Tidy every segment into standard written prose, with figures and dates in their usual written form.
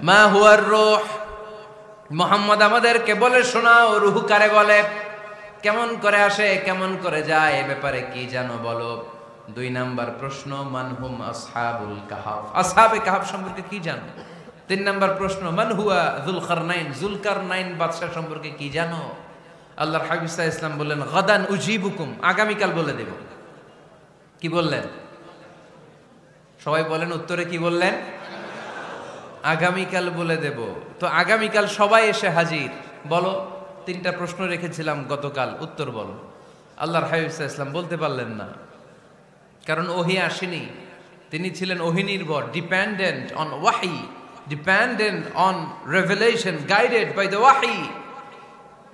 মা হুয়ার রূহ, মুহাম্মদ আমাদেরকে বলে শোনাও রূহ কারে বলে, কেমন করে আসে, কেমন করে যায়, এ ব্যাপারে কি জানো বলো। 2 নাম্বার প্রশ্ন, মানহুম আসহাবুল কাহাফ, আসহাবে কাহাফ সম্পর্কে কি জানো। 3 নাম্বার প্রশ্ন, মান হুয়া যুলকারনাইন, যুলকারনাইন বাদশা সম্পর্কে কি জানো। আল্লাহর হাবিব সাল্লাল্লাহু আলাইহি ওয়াসাল্লাম বললেন গাদান উজিবুকুম, আগামীকাল বলে দেব। কি বললেন? সবাই বলেন উত্তরে কি বললেন? আগামীকাল বলে দেব। তো আগামীকাল সবাই এসে হাজির। বলো, 3টা প্রশ্ন রেখেছিলাম গতকাল, উত্তর বলো। আল্লাহর হাবিব সাল্লাল্লাহু আলাইহি ওয়াসাল্লাম বলতে পারলেন না, কারণ ওহী আসেনি। তিনি ছিলেন ওহী নির্ভর, ডিপেন্ডেন্ট অন ওয়াহি, dependent on revelation, guided by the ওয়াহি।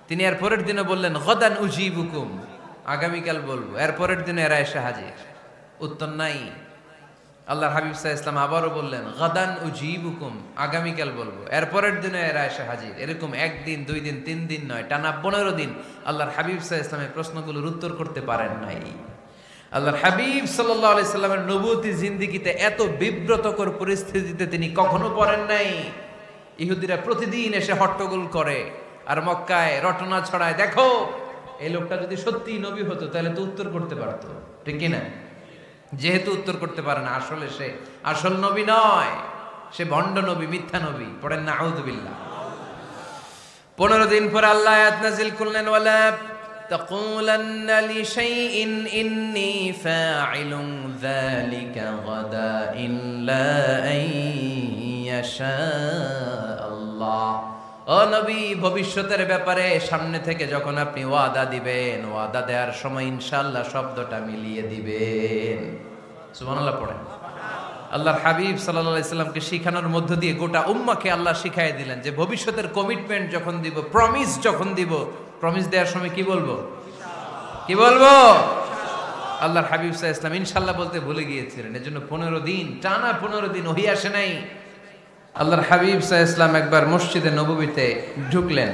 তিনি এর পরের দিনে বললেন গাদান উজিবুকুম, আগামীকাল বলবো। এর পরের দিনে এরা এসে হাজির, উত্তর নাই। আল্লাহর হাবিব সাল্লাল্লাহু আলাইহি ওয়াসাল্লাম আবারও বললেন গাদান উজিবুকুম, আগামীকাল বলবো। এর পরের দিনে এরা এসে হাজির। এরকম 1 দিন 2 দিন 3 দিন নয়, টানা 15 দিন আল্লাহর হাবিব সাল্লাল্লাহু আলাইহি ওয়াসাল্লামের প্রশ্নগুলোর উত্তর করতে পারেন নাই। আল্লাহর হাবিব সাল্লাল্লাহু আলাইহি সাল্লামের নবুয়তি জিন্দেগিতে এত বিব্রতকর পরিস্থিতিতে তিনি কখনো পড়েন নাই। ইহুদিরা প্রতিদিন এসে হট্টগোল করে আর মক্কায় রটনা ছড়ায়, দেখো এই লোকটা যদি সত্যি নবী হতো তাহলে তো উত্তর করতে পারতো, ঠিক কি না? যেহেতু উত্তর করতে পারে না, আসলে সে আসল নবী নয়, সে ভণ্ড নবী, মিথ্যা নবী। পড়েন না আউযু বিল্লাহ। 15 দিন পর আল্লাহ আয়াত নাযিল করলেন ওয়ালা তাকুলান্না লিশাইইন ইন্নী ফাইলুন যালিকা গাদা ইল্লা আইয়াশা আল্লাহ। ও নবী, ভবিষ্যতের ব্যাপারে সামনে থেকে যখন আপনি ওয়াদা দিবেন, ওয়াদা দেওয়ার সময় ইনশাআল্লাহ শব্দটা মিলিয়ে দিবেন। সুবহানাল্লাহ পড়েন। আল্লাহর হাবিব সাল্লাল্লাহু আলাইহি সাল্লামকে শিখানোর মধ্য দিয়ে গোটা উম্মাহকে আল্লাহ শিখাই দিলেন যে ভবিষ্যতের কমিটমেন্ট যখন দিব, প্রমিস যখন দিব, প্রমিস দেওয়ার সময় কি বলবো? কি বলবো? আল্লাহর হাবিব সাল্লাল্লাহু আলাইহি সাল্লাম ইনশাআল্লাহ বলতে ভুলে গিয়েছিলেন। এজন্য 15 দিন, টানা 15 দিন ওহী আসে নাই। আল্লাহর হাবিব সাল্লাল্লাহু আলাইহি ওয়াসাল্লাম একবার মসজিদে নববীতে ঢুকলেন,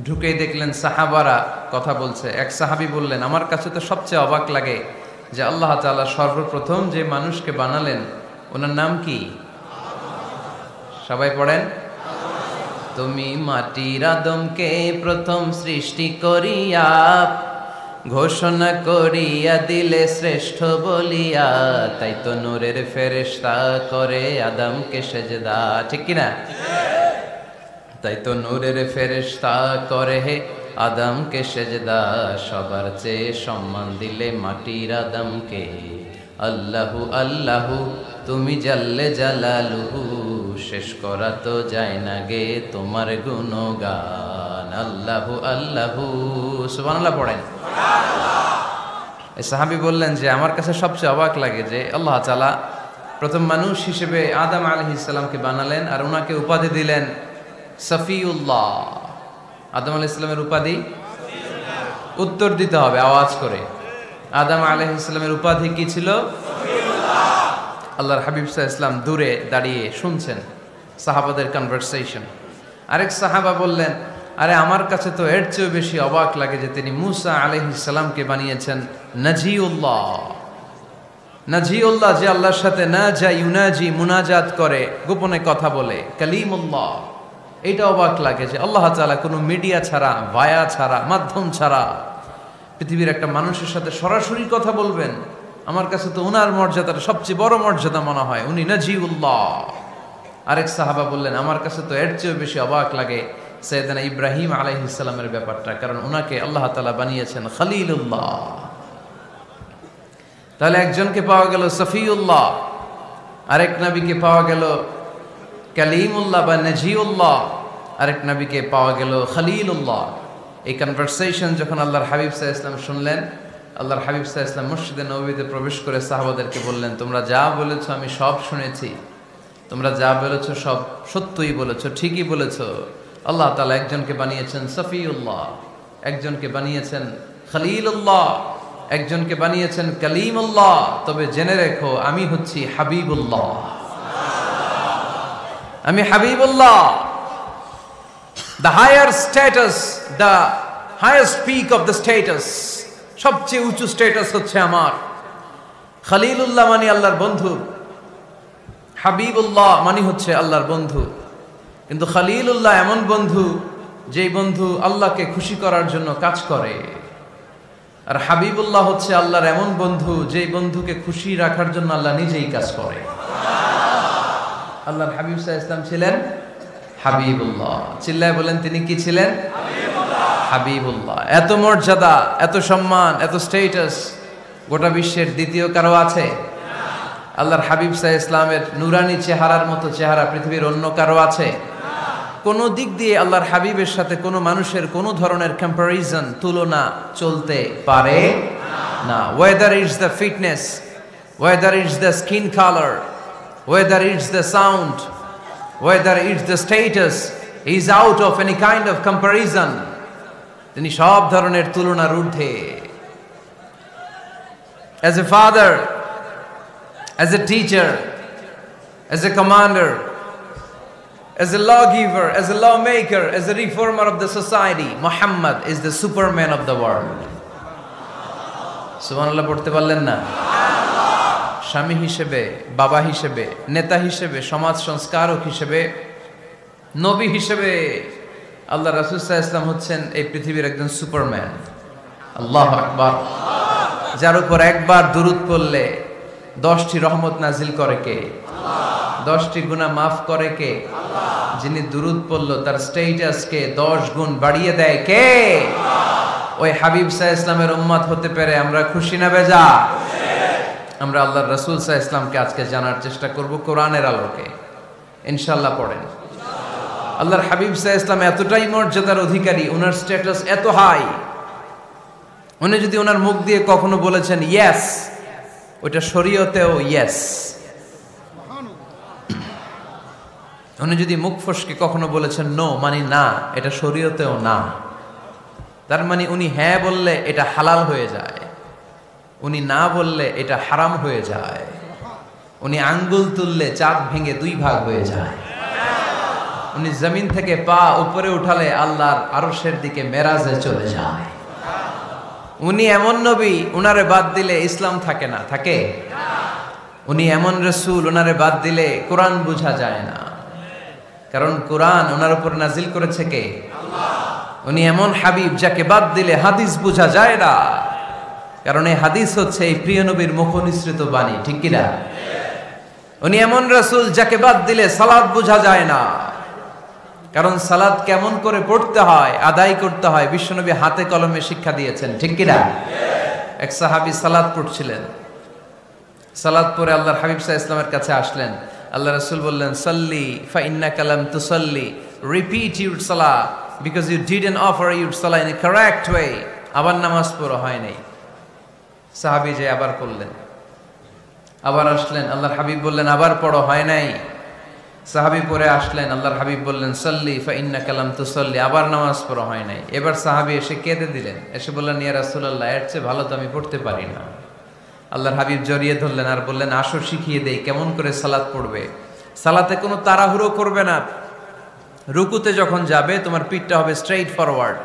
ঢুকেই দেখলেন সাহাবারা কথা বলছে। এক সাহাবী বললেন, আমার কাছে তো সবচেয়ে অবাক লাগে যে আল্লাহ তাআলা সর্বপ্রথম যে মানুষকে বানালেন ওনার নাম কি? সবাই পড়েন, তুমি মাটির আদমকে প্রথম সৃষ্টি করিয়া ঘোষণা করিয়া দিলে শ্রেষ্ঠ বলিয়া, তাই তো নূরের ফেরেশতা করে আদমকে সেজদা, ঠিক কিনা? তাই তো নূরের ফেরেশতা করে আদমকে সেজদা, সবার চেয়ে সম্মান দিলে মাটির আদমকে। আল্লাহু আল্লাহু তুমি জাল্লে জালালুহু, শেষ করা তো যায় না গে তোমার গুণগান। আল্লাহু আল্লাহু, সুবহানাল্লাহ পড়েন। এই সাহাবী বললেন যে আমার কাছে সবচেয়ে অবাক লাগে যে আল্লাহ তাআলা প্রথম মানুষ হিসেবে আদম আলাইহিস সালামকে বানালেন আর ওনাকে উপাধি দিলেন সফিউল্লাহ। আদম আলাইহিস সালামের উপাধি উত্তর দিতে হবে আওয়াজ করে। আদম আলাইহিস সালামের উপাধি কি ছিল? সফিউল্লাহ। আল্লাহর হাবিব সাল্লাল্লাহু আলাইহি ওয়াসাল্লাম দূরে দাঁড়িয়ে শুনছেন সাহাবাদের কনভারসেশন। আরেক সাহাবা বললেন, আরে আমার কাছে তো এর চেয়েও বেশি অবাক লাগে যে তিনি মুসা আলাইহিস সালামকে বানিয়েছেন নাজিউল্লাহ। নাজিউল্লাহ যে আল্লাহর সাথে না যা ইউনাজি মুনাজাত করে, গোপনে কথা বলে, কালিমুল্লাহ। এটা অবাক লাগে যে আল্লাহ তাআলা কোনো মিডিয়া ছাড়া, ভায়া ছাড়া, মাধ্যম ছাড়া পৃথিবীর একটা মানুষের সাথে সরাসরি কথা বলবেন। আমার কাছে তো ওনার মর্যাদাটা সবচেয়ে বড় মর্যাদা মনে হয়, উনি নাজিউল্লাহ। আরেক সাহাবা বললেন, আমার কাছে তো এর চেয়েও বেশি অবাক লাগে সাইয়েদনা ইব্রাহিম আলাইহিস সালামের ব্যাপারটা, কারণ ওনাকে আল্লাহ তাআলা বানিয়েছেন খলিলুল্লাহ। তাহলে একজনকে পাওয়া গেল সফিউল্লাহ, আরেক নবীকে পাওয়া গেল কালিমুল্লাহ বা নাজিউল্লাহ, আরেক নবীকে পাওয়া গেল খলিলুল্লাহ। এই কনভারসেশন যখন আল্লাহর হাবিব সাল্লাল্লাহু আলাইহি ওয়াসাল্লাম শুনলেন, আল্লাহর হাবিব সাল্লাল্লাহু আলাইহি ওয়াসাল্লাম মসজিদে নববীতে প্রবেশ করে সাহাবাদেরকে বললেন, তোমরা যা বলেছো আমি সব শুনেছি, তোমরা যা বলেছো সব সত্যই বলেছো, ঠিকই বলেছো। আল্লাহ তাআলা একজনকে বানিয়েছেন সফিউল্লাহ, একজনকে বানিয়েছেন খলিলুল্লাহ, একজনকে বানিয়েছেন কালিমুল্লাহ। তবে জেনে রেখো আমি হচ্ছি হাবিবুল্লাহ, আমি Habibullah. The higher status, the highest peak of the status, সবচেয়ে উঁচু স্ট্যাটাস হচ্ছে আমার। খলিলুল্লাহ মানে আল্লাহর বন্ধু, হাবিবুল্লাহ মানে হচ্ছে আল্লাহর বন্ধু, কিন্তু খলিলুল্লাহ এমন বন্ধু যেই বন্ধু আল্লাহকে খুশি করার জন্য কাজ করে। আর হাবিবুল্লাহ হচ্ছে আল্লাহর এমন বন্ধু যেই বন্ধুকে খুশি রাখার জন্য আল্লাহ নিজেই কাজ করে। আল্লাহর হাবিব সাল্লাল্লাহু আলাইহি ওয়াসাল্লাম ছিলেন হাবিবুল্লাহ। চিল্লায় বলেন তিনি কি ছিলেন? হাবিবুল্লাহ। এত মর্যাদা, এত সম্মান, এত স্ট্যাটাস গোটা বিশ্বের দ্বিতীয় কারো আছে? আল্লাহর হাবিব সাল্লাল্লাহু আলাইহি ওয়াসাল্লামের নুরানি চেহারার মতো চেহারা পৃথিবীর অন্য কারো আছে? কোন দিক দিয়ে আল্লাহর হাবিবের সাথে কোনো মানুষের কোনো ধরনের কম্প্যারিজন, তুলনা চলতে পারে না। Whether it's the fitness, whether it's the skin colour, whether it's the sound, whether it's the status, he is out of any kind of comparison. তিনি সব ধরনের তুলনার ঊর্ধ্বে। As a father, as a teacher, as a commander, as a lawgiver, as a lawmaker, as a reformer of the society, Muhammad is the superman of the world. সুবহানাল্লাহ পড়তে পারলেন না? স্বামী হিসেবে, বাবা হিসেবে, নেতা হিসেবে, সমাজ সংস্কারক হিসেবে, নবী হিসেবে আল্লাহ রাসূল সাল্লাল্লাহু আলাইহি ওয়াসাল্লাম হচ্ছেন এই পৃথিবীর একজন সুপারম্যান। আল্লাহু আকবার। যার উপর একবার দুরূদ পড়লে 10টি রহমত নাজিল করে কে? 10টি গুনাহ মাফ করে কে? যিনি দুরূদ পড়ল তার স্ট্যাটাসকে 10 গুণ বাড়িয়ে দেয় কে? ওই হাবিব সাল্লাল্লাহু আলাইহি ওয়াসাল্লামের উম্মত হতে পেরে আমরা খুশি না বেজা? আমরা আল্লাহর রাসূল সাল্লাল্লাহু আলাইহি ওয়াসাল্লামকে আজকে জানার চেষ্টা করব কোরআনের আলোকে। ইনশাআল্লাহ পড়েন। আল্লাহর হাবিব সাল্লাল্লাহু আলাইহি ওয়াসাল্লাম এতটাই মর্যাদার অধিকারী, ওনার স্ট্যাটাস এত হাই, উনি যদি ওনার মুখ দিয়ে কখনো বলেছেন ইয়েস, ওইটা শরীয়তেও ইয়েস। উনি যদি মুখ ফসকে কখনো বলেছেন নো, মানে না, এটা শরীয়তেও না। তার মানে উনি হ্যাঁ বললে এটা হালাল হয়ে যায়, উনি না বললে এটা হারাম হয়ে যায়। উনি আঙ্গুল তুললে চাঁদ ভেঙে 2 ভাগ হয়ে যায়। উনি জমিন থেকে পা উপরে উঠালে আল্লাহর আরশের দিকে মেরাজে চলে যায়। উনি এমন নবী, উনারে বাদ দিলে ইসলাম থাকে না, থাকে? উনি এমন রাসূল, উনারে বাদ দিলে কোরআন বোঝা যায় না, কারণ কোরআন ওনার উপর নাজিল করেছে কে? আল্লাহ। উনি এমন হাবিব যাকে বাদ দিলে হাদিস বোঝা যায় না, কারণ এই হাদিস হচ্ছে এই প্রিয় নবীর মুখনিসৃত বাণী, ঠিক কি না? উনি এমন রাসূল যাকে বাদ দিলে সালাত বোঝা যায় না, কারণ সালাত কেমন করে পড়তে হয়, আদায় করতে হয় বিশ্বনবী হাতে কলমে শিক্ষা দিয়েছেন, ঠিক কি না? এক সাহাবী সালাত পড়ছিলেন, সালাত পড়ে আল্লাহর হাবিব সাল্লাল্লাহু আলাইহি ওয়াসাল্লামের কাছে আসলেন। আল্লাহ রাসূল বললেন, সাল্লি ফা ইন্নাকা লাম তুসাল্লি, রিপিট ইউর সালাহ because you didn't offer your সালাহ ইন এ কারেক্ট ওয়ে। আবার নামাজ পড়া হয় নাই। সাহাবী যে আবার পড়লেন, আবার আসলেন, আল্লাহর হাবিব বললেন আবার পড়ো, হয় নাই। সাহাবী পড়ে আসলেন, আল্লাহর হাবিব বললেন সাল্লি ফা ইন্নাকা লাম তুসাল্লি, আবার নামাজ পড়া হয় নাই। এবার সাহাবী এসে কেঁদে দিলেন, এসে বললেন ইয়া রাসূলুল্লাহ, এর চেয়ে ভালো তো আমি পড়তে পারি না। আল্লাহর হাবিব জড়িয়ে ধরলেন আর বললেন আসো শিখিয়ে দেই কেমন করে সালাত পড়বে। সালাতে কোনো তাড়াহুড়ো করবে না। রুকুতে যখন যাবে তোমার পিঠটা হবে স্ট্রেইট ফরওয়ার্ড,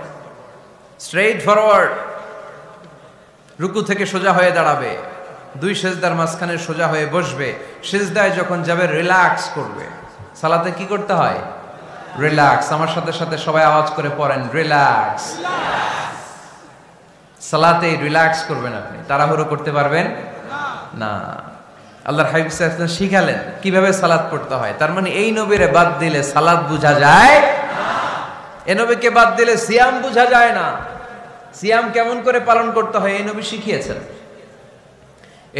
স্ট্রেইট ফরওয়ার্ড। রুকু থেকে সোজা হয়ে দাঁড়াবে, 2 সেজদার মাঝখানে সোজা হয়ে বসবে। সেজদায় যখন যাবে রিল্যাক্স করবে। সালাতে কি করতে হয়? রিল্যাক্স। আমার সাথে সাথে সবাই আওয়াজ করে পড়েন রিল্যাক্স। সালাতে রিল্যাক্স করবেন, আপনি তাড়াহুড়ো করতে পারবেন না। আল্লাহর হাবিব সাল্লাল্লাহু আলাইহি ওয়াসাল্লাম শিখালেন কিভাবে সালাত পড়তে হয়। তার মানে এই নবীরে বাদ দিলে সালাত বোঝা যায় না, এই নবীকে বাদ দিলে সিয়াম বোঝা যায় না। সিয়াম কেমন করে পালন করতে হয় এই নবী শিখিয়েছেন।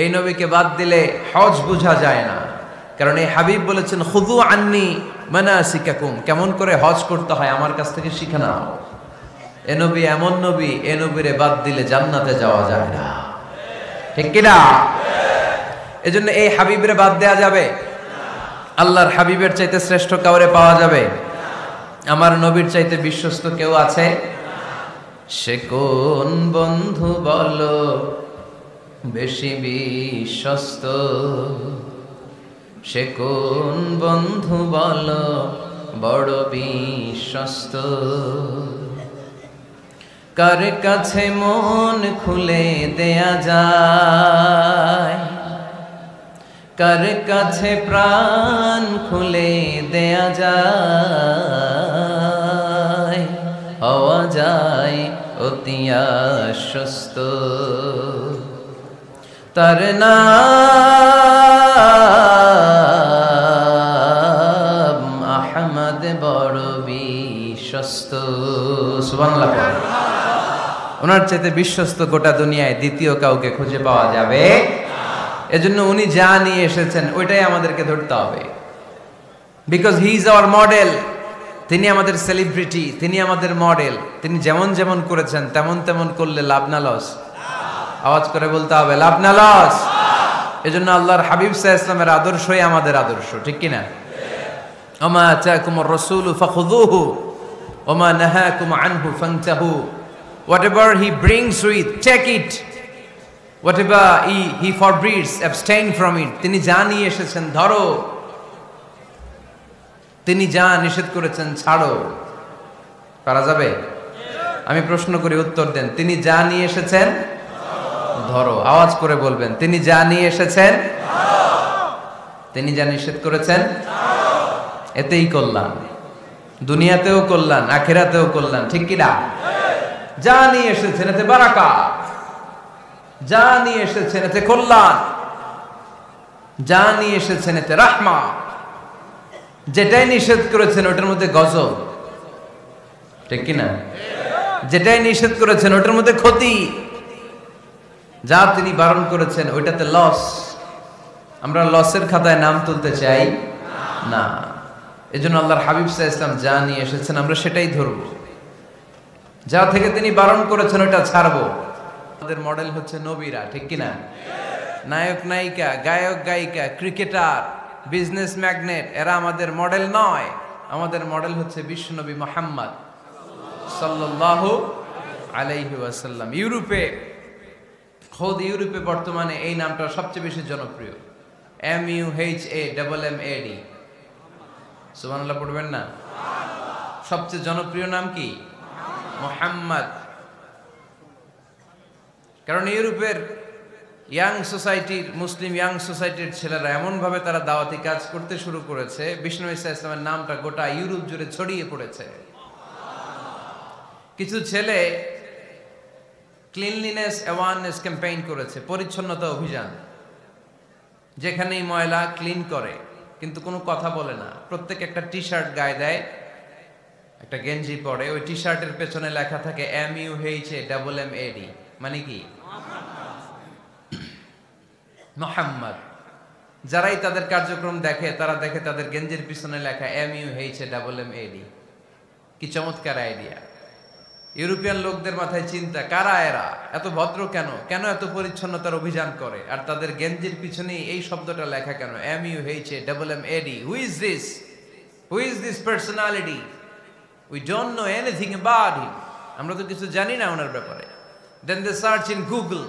এই নবীকে বাদ দিলে হজ বোঝা যায় না, কারণ এই হাবিব বলেছেন খুযু আন্নী মানাসিকাকুম, কেমন করে হজ করতে হয় আমার কাছ থেকে শিখে নাও। এ নবী এমন নবী, এ নবীরে বাদ দিলে জান্নাতে যাওয়া যায় না, ঠিক কি না? এজন্য এই হাবিবরে বাদ দেয়া যাবে? আল্লাহর হাবিবের চাইতে শ্রেষ্ঠ কাউরে পাওয়া যাবে? আমার নবীর চাইতে বিশ্বস্ত কেউ আছে? সে কোন বন্ধু বলো বেশি বিশ্বস্ত, সে কোন বন্ধু বলো বড় বিশ্বস্ত, কার কাছে মন খুলে দেয়া যায়, কার কাছে প্রাণ খুলে দেয়া যায়, হওয়া যায় অতি আশ্বস্ত। তার নাম আহমদ বড় বিশ্বস্ত। সুবহানাল্লাহ। ওনার চাইতে বিশ্বস্ত গোটা দুনিয়ায় দ্বিতীয় কাউকে খুঁজে পাওয়া যাবে। এজন্য উনি যা নিয়ে এসেছেন ওইটাই আমাদেরকে ধরতে হবে, because he is our model. তিনি আমাদের সেলিব্রিটি, তিনি আমাদের মডেল। তিনি যেমন যেমন করেছেন তেমন তেমন করলে লাভ না লস? আওয়াজ করে বলতে হবে লাভ না লস। এজন্য আল্লাহর হাবিব সাল্লাল্লাহু আলাইহি ওয়াসাল্লামের আদর্শই আমাদের আদর্শ, ঠিক কি না? ওমা আতাকুমুর রাসূলু ফাখুযুহু ওমা নাহাকুম আনহু ফান্তাহু। Whatever he brings with, take it. Whatever he forbids, abstain from it. তিনি যা নিয়ে এসেছেন ধরো, তিনি যা নিষেধ করেছেন ছাড়ো। পারা যাবে? আমি প্রশ্ন করি, উত্তর দেন। তিনি যা নিয়ে এসেছেন ধরো। আওয়াজ করে বলবেন, তিনি যা নিয়ে এসেছেন, তিনি যা নিষেধ করেছেন এতেই কল্যাণ, দুনিয়াতেও কল্যাণ, আখিরাতেও কল্যাণ, ঠিক কি না? যা নিয়ে এসেছেন এতে বারাকাত, যা নিয়ে এসেছেন এতে কল্যাণ, যা নিয়ে এসেছেন এতে রাহমা। যেটাই নিষেধ করেছেন ওটার মধ্যে গজব, ঠিক কি না? যেটাই নিষেধ করেছেন ওটার মধ্যে ক্ষতি, যা তিনি বারণ করেছেন ওইটাতে লস। আমরা লসের খাতায় নাম তুলতে চাই না। এজন্য আল্লাহর হাবিব সাল্লাল্লাহু আলাইহি ওয়াসাল্লাম যা নিয়ে এসেছেন আমরা সেটাই ধরবো, যা থেকে তিনি বারণ করেছেন ওটা ছাড়বো। আমাদের মডেল হচ্ছে নবীরা, ঠিক কি না? নায়ক নায়িকা, গায়ক গায়িকা, ক্রিকেটার, বিজনেস ম্যাগনেট, এরা আমাদের মডেল নয়। আমাদের মডেল হচ্ছে বিশ্বনবী মুহাম্মদ সাল্লাল্লাহু আলাইহি ওয়াসাল্লাম। ইউরোপে, খোদ ইউরোপে বর্তমানে এই নামটা সবচেয়ে বেশি জনপ্রিয়, MUHAMMAD। সুবহানাল্লাহ পড়বেন না? সবচেয়ে জনপ্রিয় নাম কি? মুহাম্মদ। কারণ ইউরোপের ইয়াং সোসাইটির, মুসলিম ইয়াং সোসাইটির ছেলেরা এমন ভাবে তারা দাওয়াতি কাজ করতে শুরু করেছে, বিষ্ণু ঈসা ইসলামের নামটা গোটা ইউরোপ জুড়ে ছড়িয়ে পড়েছে। কিছু ছেলে ক্লিনলিনেস অ্যাওয়ারনেস ক্যাম্পেইন করেছে, পরিচ্ছন্নতা অভিযান। যেখানেই ময়লা ক্লিন করে, কিন্তু কোনো কথা বলে না। প্রত্যেক একটা টি শার্ট গায়ে দেয়, একটা গেঞ্জি পরে, ওই টি শার্টের পেছনে লেখা থাকে MUHAMMAD, মানে কি? মুহাম্মদ। যারাই তাদের কার্যক্রম দেখে তারা দেখে তাদের গেঞ্জির পিছনে লেখা MUHAMMAD। কি চমৎকার আইডিয়া! ইউরোপিয়ান লোকদের মাথায় চিন্তা, কারা এরা, এত ভদ্র কেন, কেন এত পরিচ্ছন্নতার অভিযান করে, আর তাদের গেঞ্জির পিছনে এই শব্দটা লেখা কেন, MUHAMMAD? Who is this? Who is this personality? We don't know anything about him. আমরা তো কিছু জানি না ওনার ব্যাপারে। Then they search in Google.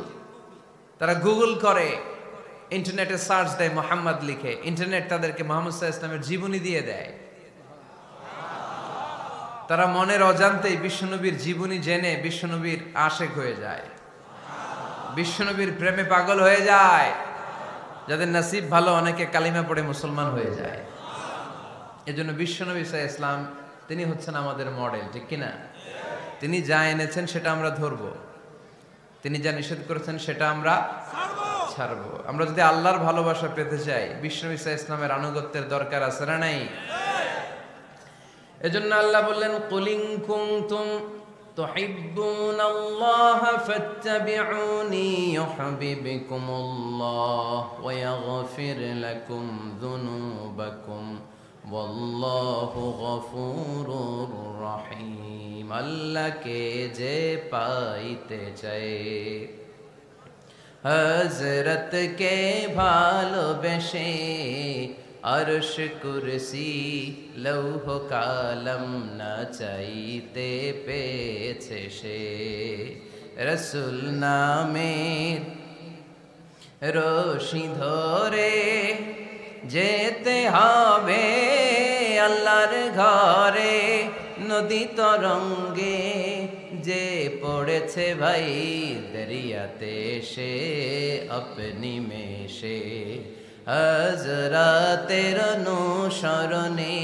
তারা গুগল করে, ইন্টারনেটে সার্চ দেয়, মুহাম্মদ লিখে। ইন্টারনেট তাদেরকে মুহাম্মদ সাল্লাল্লাহু আলাইহি ওয়াসাল্লামের জীবনী দিয়ে দেয়। তারা মনের অজান্তেই বিশ্বনবীর জীবনী জেনে বিশ্বনবীর আশেক হয়ে যায়, বিশ্বনবীর প্রেমে পাগল হয়ে যায়। যাদের নসিব ভালো, অনেকে কালিমা পড়ে মুসলমান হয়ে যায়। এজন্য বিশ্বনবী সাল্লাল্লাহু আলাইহি ওয়াসাল্লাম তিনি হচ্ছেন আমাদের মডেল, ঠিক কিনা? তিনি যা এনেছেন সেটা আমরা ধরবো, তিনি যা নিষেধ করেছেন সেটা আমরা ছাড়বো। আমরা যদি আল্লাহর ভালোবাসা পেতে চাই, বিশ্বনবী সাল্লাল্লাহু আলাইহি ওয়াসাল্লামের আনুগত্যের দরকার আছে না নাই? এজন্য আল্লাহ বললেন, কুল ইন কুনতুম তুহিব্বুনাল্লাহা ফাত্তাবিউনি ইউহিব্বুকুমুল্লাহ ওয়া ইয়াগফির লাকুম যুনুবাকুম ওয়াল্লাহু গফুরুর রহিম। আল্লাহকে যে পাইতে চায়, হযরতকে ভালোবেসে আরশ কুরসি লৌহ কালম না চাইতে পেয়েছে সে। রসুল নামের রশি ধরে যেতে হবে আল্লাহর ঘরে। নদী তরঙ্গে যে পড়েছে ভাই দরিয়াতে সে আপনি মেশে। হযরতের অনুসরণে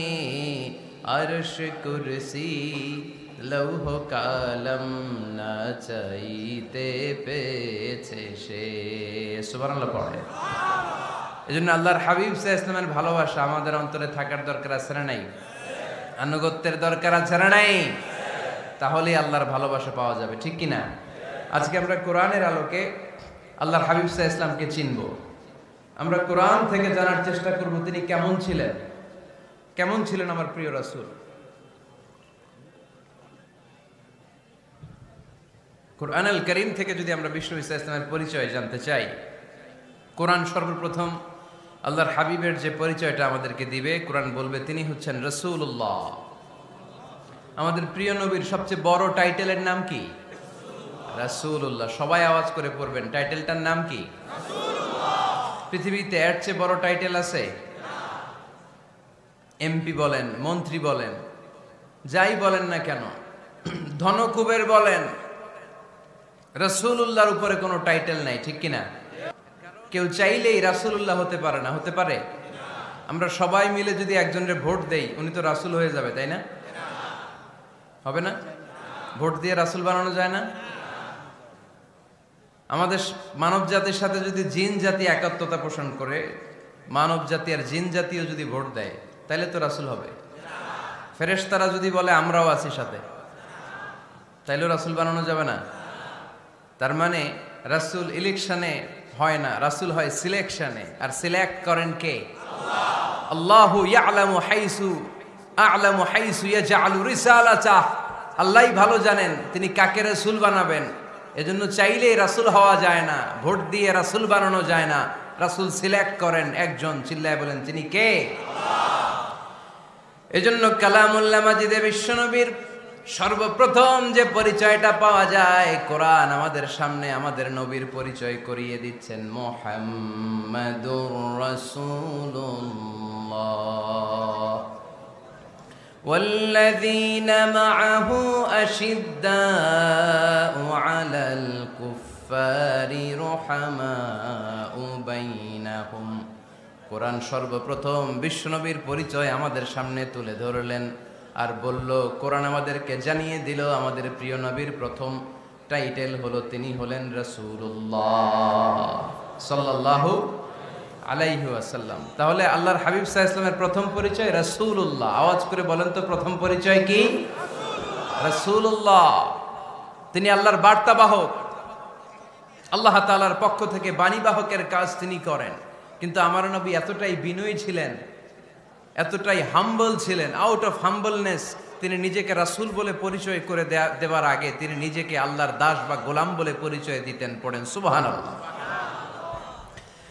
আরশ কুরসি লৌহ কালম না চাইতে পেয়েছে সে। সুবহানাল্লাহ পড়ে। এজন্য আল্লাহর হাবিব সাল্লাল্লাহু আলাইহি ওয়াসাল্লামের ভালোবাসা আমাদের অন্তরে থাকার দরকার আছে না নাই? আনুগত্যের দরকার আছে না নাই? তাহলেই আল্লাহর ভালোবাসা পাওয়া যাবে, ঠিক কি না? আজকে আমরা কোরআনের আলোকে আল্লাহর হাবিব সাল্লাল্লাহু আলাইহি ওয়াসাল্লামকে চিনব। আমরা কোরআন থেকে জানার চেষ্টা করব তিনি কেমন ছিলেন, কেমন ছিলেন আমার প্রিয় রাসূল। কোরআনুল কারীম থেকে যদি আমরা বিষ্ণু ঈসা ইসলামের পরিচয় জানতে চাই, কোরআন সর্বপ্রথম আল্লাহর হাবিবের যে পরিচয়টা আমাদেরকে দিবে, কোরআন বলবে তিনি হচ্ছেন রাসূলুল্লাহ। আমাদের প্রিয় নবীর সবচেয়ে বড় টাইটেলের নাম কি? রাসূলুল্লাহ। সবাই আওয়াজ করে পড়বেন, টাইটেলটার নাম কি? রাসূলুল্লাহ। পৃথিবীতে এর চেয়ে বড় টাইটেল আছে? এমপি বলেন, মন্ত্রী বলেন, যাই বলেন না কেন, ধনকুবের বলেন, রাসূলুল্লাহর উপরে কোনো টাইটেল নাই, ঠিক কিনা? কেউ চাইলেই রাসূলুল্লাহ হতে পারে না, হতে পারে? আমরা সবাই মিলে যদি একজনের ভোট দেই, উনি তো রাসূল হয়ে যাবে, তাই না? হবে না? ভোট দিয়ে রাসূল বানানো যায় না? আমাদের মানব জাতির সাথে যদি জিন জাতি একাত্মতা পোষণ করে, মানব জাতি আর জিন জাতিও যদি ভোট দেয়, তাহলে তো রাসূল হবে। ফেরেশতারা যদি বলে আমরাও আছি সাথে, তাইলেও রাসূল বানানো যাবে না। তার মানে রাসূল ইলেকশনে হয় না, রাসূল হয় সিলেকশনে। আর সিলেক্ট করেন কে? আল্লাহ। আল্লাহু ইয়ালামু হাইসু আ'লামু হাইসু ইয়াজআলু রিসালাতাহ। আল্লাহই ভালো জানেন তিনি কাকে রাসূল বানাবেন। এজন্য চাইলেই রাসূল হওয়া যায় না, ভোট দিয়ে রাসূল বানানো যায় না। রাসূল সিলেক্ট করেন একজন, চিল্লায় বলেন তিনি কে? আল্লাহ। এজন্য কালামুল্লাহ মাজিদে বিশ্বনবীর সর্বপ্রথম যে পরিচয়টা পাওয়া যায়, কোরআন আমাদের সামনে আমাদের নবীর পরিচয় করিয়ে দিচ্ছেন, মুহাম্মাদুর রাসূলুল্লাহ ওয়াল্লাযীনা মাআহু আশিদ্দাউ আলাল কুফফারি রুহামাউ বাইনাহুম। কোরআন সর্বপ্রথম বিশ্বনবীর পরিচয় আমাদের সামনে তুলে ধরলেন আর বলল, কোরআন আমাদেরকে জানিয়ে দিল আমাদের প্রিয় নবীর প্রথম টাইটেল হলো তিনি হলেন রাসূলুল্লাহ সাল্লাল্লাহু আলাইহি ওয়াসাল্লাম। তাহলে আল্লাহর হাবিব সাল্লাল্লাহু আলাইহি ওয়াসাল্লামের প্রথম পরিচয় রাসূলুল্লাহ। আওয়াজ করে বলেন তো প্রথম পরিচয় কি? রাসূলুল্লাহ। তিনি আল্লাহর বার্তাবাহক, আল্লাহ তাআলার পক্ষ থেকে বাণীবাহকের কাজ তিনি করেন। কিন্তু আমার নবী এতটাই বিনয়ী ছিলেন, এতটাই হাম্বল ছিলেন, আউট অফ হাম্বলনেস তিনি নিজেকে রাসূল বলে পরিচয় করে দেওয়ার আগে তিনি নিজেকে আল্লাহর দাস বা গোলাম বলে পরিচয় দিতেন। পড়েন সুবহানাল্লাহ।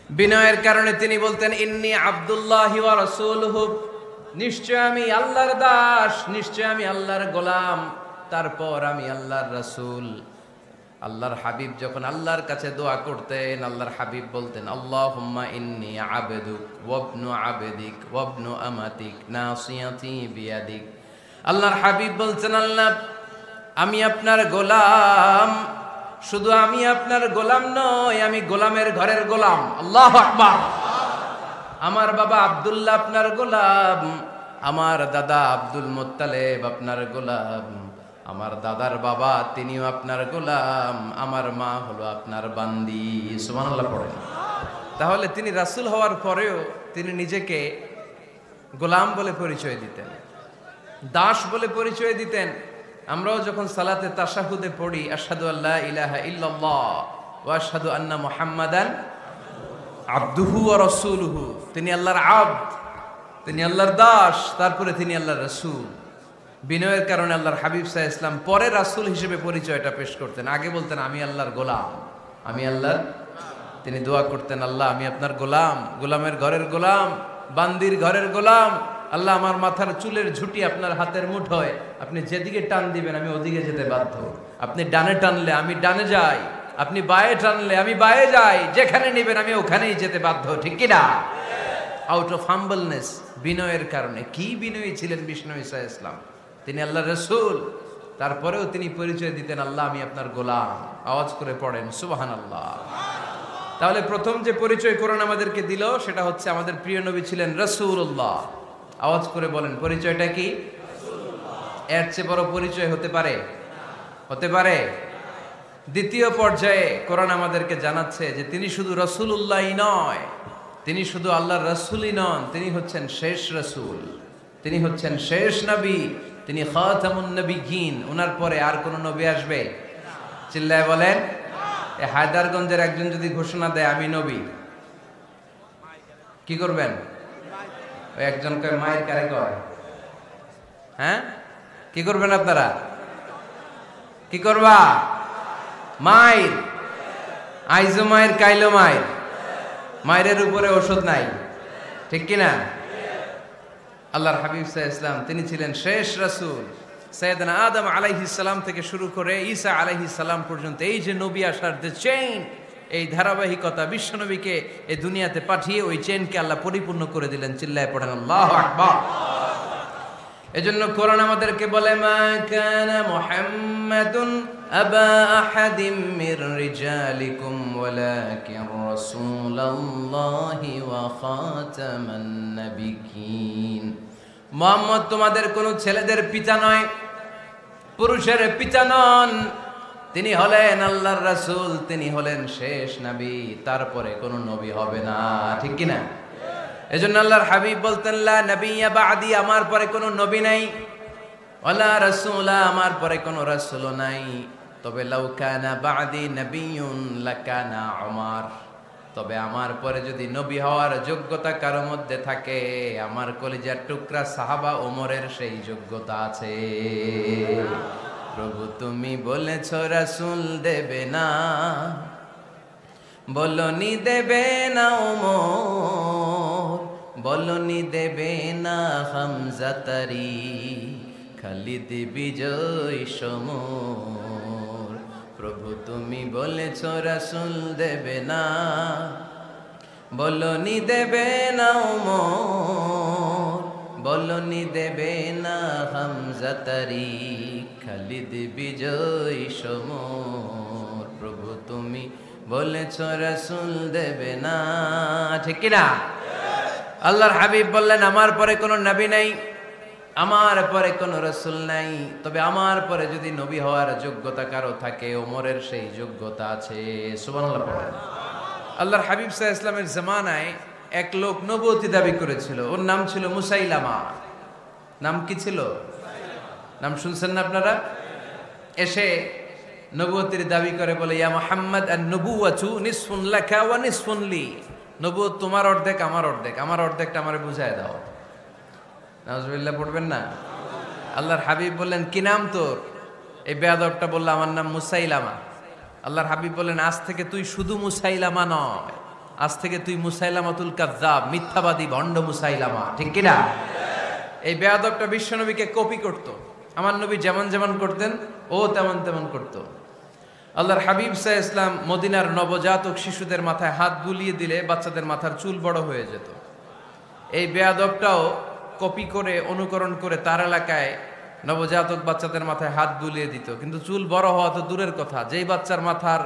বিনয়ের কারণে তিনি বলতেন, ইন্নী আব্দুল্লাহি ওয়া রাসূলুহু, নিশ্চয় আমি আল্লাহর দাস, নিশ্চয় আমি আল্লাহর গোলাম, তারপর আমি আল্লাহর রাসূল। আল্লাহর হাবিব যখন আল্লাহর কাছে দোয়া করতেন, আল্লাহর হাবিব বলতেন, আল্লাহুম্মা ইন্নী আবদুক ওয়া ইবনু আবদিক ওয়া ইবনু আমাতিক নাসিয়াতি বিয়াদিক। আল্লাহর হাবিব বলছেন, আল্লাহ আমি আপনার গোলাম, শুধু আমি আপনার গোলাম নয়, আমি গোলামের ঘরের গোলাম। আল্লাহু আকবার। আমার বাবা আব্দুল্লাহ আপনার গোলাম, আমার দাদা আব্দুল মুত্তালিব আপনার গোলাম, আমার দাদার বাবা তিনিও আপনার গোলাম, আমার মা হলো আপনার বান্দি। সুবহানাল্লাহ পড়েন। তাহলে তিনি রাসূল হওয়ার পরেও তিনি নিজেকে গোলাম বলে পরিচয় দিতেন, দাস বলে পরিচয় দিতেন। আমরাও যখন সালাতে তাশাহুদে পড়ি, আশহাদু আল্লা ইলাহা ইল্লাল্লাহ ওয়া আশহাদু আন্না মুহাম্মাদান আবদুহু ওয়া রাসূলুহু, তিনি আল্লাহর আবদ, তিনি আল্লাহর দাস, তারপরে তিনি আল্লাহর রাসূল। বিনয়ের কারণে আল্লাহর হাবিব সাল্লাল্লাহু আলাইহি ওয়াসাল্লাম পরে রাসূল হিসেবে পরিচয়টা পেশ করতেন। আগে বলতেন আমি আল্লাহর গোলাম, আমি আল্লাহর। তিনি দোয়া করতেন, আল্লাহ আমি আপনার গোলাম, গোলামের ঘরের গোলাম, বান্দির ঘরের গোলাম। আল্লাহ আমার মাথার চুলের ঝুঁটি আপনার হাতের মুঠোয়, আপনি যেদিকে টান দিবেন আমি ওদিকে যেতে বাধ্য। আপনি ডানে টানলে আমি ডানে যাই, আপনি বায়ে টানলে আমি বায়ে যাই, যেখানে নেবেন আমি ওখানেই যেতে বাধ্য, ঠিক কি না? আউট অফ হাম্বলনেস, বিনয়ের কারণে। কি বিনয়ী ছিলেন বিষ্ণু ঈসা আলাইহিস সালাম। তিনি আল্লাহর রাসূল, তারপরেও তিনি পরিচয় দিতেন, আল্লাহ আমি আপনার গোলাম। আওয়াজ করে পড়েন সুবহানাল্লাহ। তাহলে প্রথম যে পরিচয় কোরআন আমাদেরকে দিল সেটা হচ্ছে আমাদের প্রিয় নবী ছিলেন রাসূলুল্লাহ। আওয়াজ করে বলেন পরিচয়টা কি? এর চেয়ে বড় পরিচয় হতে পারে? হতে পারে? দ্বিতীয় পর্যায়ে কোরআন আমাদেরকে জানাচ্ছে যে তিনি শুধু রাসূলুল্লাহই নয়, তিনি শুধু আল্লাহর রাসূলই নন, তিনি হচ্ছেন শেষ রাসূল, তিনি হচ্ছেন শেষ নবী, তিনি খাতামুন নবিয়্যিন। ওনার পরে আর কোন নবী আসবে? চিল্লায় বলেন। এই হায়দারগঞ্জের একজন যদি ঘোষণা দেয় আমি নবী, কি করবেন? ওই একজন কয় মায়ের কারে কয়, হ্যাঁ কি করবেন আপনারা? কি করবা? মায়ের আইজো মায়ের কাইলো মায়ের, মায়ের উপরে ওষুধ নাই, ঠিক কিনা? আল্লাহর হাবিব সাল্লাল্লাহু আলাইহি ওয়াসাল্লাম তিনি ছিলেন শেষ রাসূল। সাইয়েদনা আদম আলাইহিস সালাম থেকে শুরু করে ঈসা আলাইহিস সালাম পর্যন্ত এই যে নবী আসার যে চেইন, এই ধারাবাহিকতা, বিশ্ব নবীকে এই দুনিয়াতে পাঠিয়ে ওই চেইনকে আল্লাহ পরিপূর্ণ করে দিলেন। চিল্লায়ে পড়েন আল্লাহু আকবার। এজন্য কোরআন আমাদেরকে বলে মা কানা মুহাম্মাদুন আবা আহাদিম মির রিজালিকুম ওয়ালাকিন রাসূলুল্লাহি ওয়া খাতামান নাবিয়্যিন। মুহাম্মদ তোমাদের কোন ছেলেদের পিতা নয়, পুরুষের পিতা নন, তিনি হলেন আল্লাহর রাসূল, তিনি হলেন শেষ নবী, তারপরে কোন নবী হবে না, ঠিক কি না? এজন্য আল্লাহর হাবিব বলতেন লা নবিয়্যা বা'দি, আমার পরে কোনো নবী নাই, ওয়ালা রাসূলা, আমার পরে কোনো রাসূলও নাই। তবে লাউ কানা বা'দি নবিয়্যুন লাকানা উমর, তবে আমার পরে যদি নবী হওয়ার যোগ্যতা কারো মধ্যে থাকে, আমার কলিজার টুকরা সাহাবা ওমরের সেই যোগ্যতা আছে। প্রভু তুমি বলেছ রাসূল দেবে না, বলনি দেবে না ওমর, বলনি দেবে না হামজা তারি, খালিদ বিজয় সমর। প্রভু তুমি বলেছ রাসূল দেবে না, বলনি দেবে না ওমর, বলনি দেবে না হামজা তারি, খালিদ বিজয় সমর। প্রভু তুমি বলেছ রাসূল দেবে না, ঠিক কি না? আল্লাহর হাবিব বললেন আমার পরে কোনো নবী নাই, আমার পরে কোনো রাসূল নাই, তবে আমার পরে যদি নবী হওয়ার যোগ্যতা কারো থাকে, ওমরের সেই যোগ্যতা আছে। সুবহানাল্লাহ পড়েন। আল্লাহর হাবিব সাল্লাল্লাহু আলাইহি ওয়াসাল্লামের জামানায় এক লোক নবুয়তি দাবি করেছিল, ওর নাম ছিল মুসাইলামা। নাম কি ছিল? নাম শুনছেন না আপনারা? এসে নবুয়তির দাবি করে বলে ইয়া মুহাম্মদ আন-নবুওয়াতু নিসফুন লাকা ওয়া নিসফুন লি, নবুয়ত তোমার অর্ধেক আমার অর্ধেক, আমার অর্ধেকটা আমারে বুঝায় দাও। নাউজুবিল্লাহ পড়বেন না? আল্লাহর হাবিব বললেন কি নাম তোর? এই বেয়াদবটা বলল আমার নাম মুসাইলামা। আল্লাহর হাবিব বললেন আজ থেকে তুই শুধু মুসাইলামা নয়, আজ থেকে তুই মুসাইলামাতুল কাযযাব, মিথ্যাবাদী ভণ্ড মুসাইলামা, ঠিক কি না? এই বেয়াদবটা বিশ্বনবীকে কপি করত, আমার নবী যেমন যেমন করতেন ও তেমন তেমন করত। আল্লাহর হাবিব সাল্লাল্লাহু আলাইহি ওয়াসাল্লাম মদিনার নবজাতক শিশুদের মাথায় হাত বুলিয়ে দিলে বাচ্চাদের মাথার চুল বড় হয়ে যেত। এই বেয়াদবটাও কপি করে অনুকরণ করে তার এলাকায় নবজাতক বাচ্চাদের মাথায় হাত বুলিয়ে দিত, কিন্তু চুল বড় হওয়া তো দূরের কথা, যেই বাচ্চার মাথার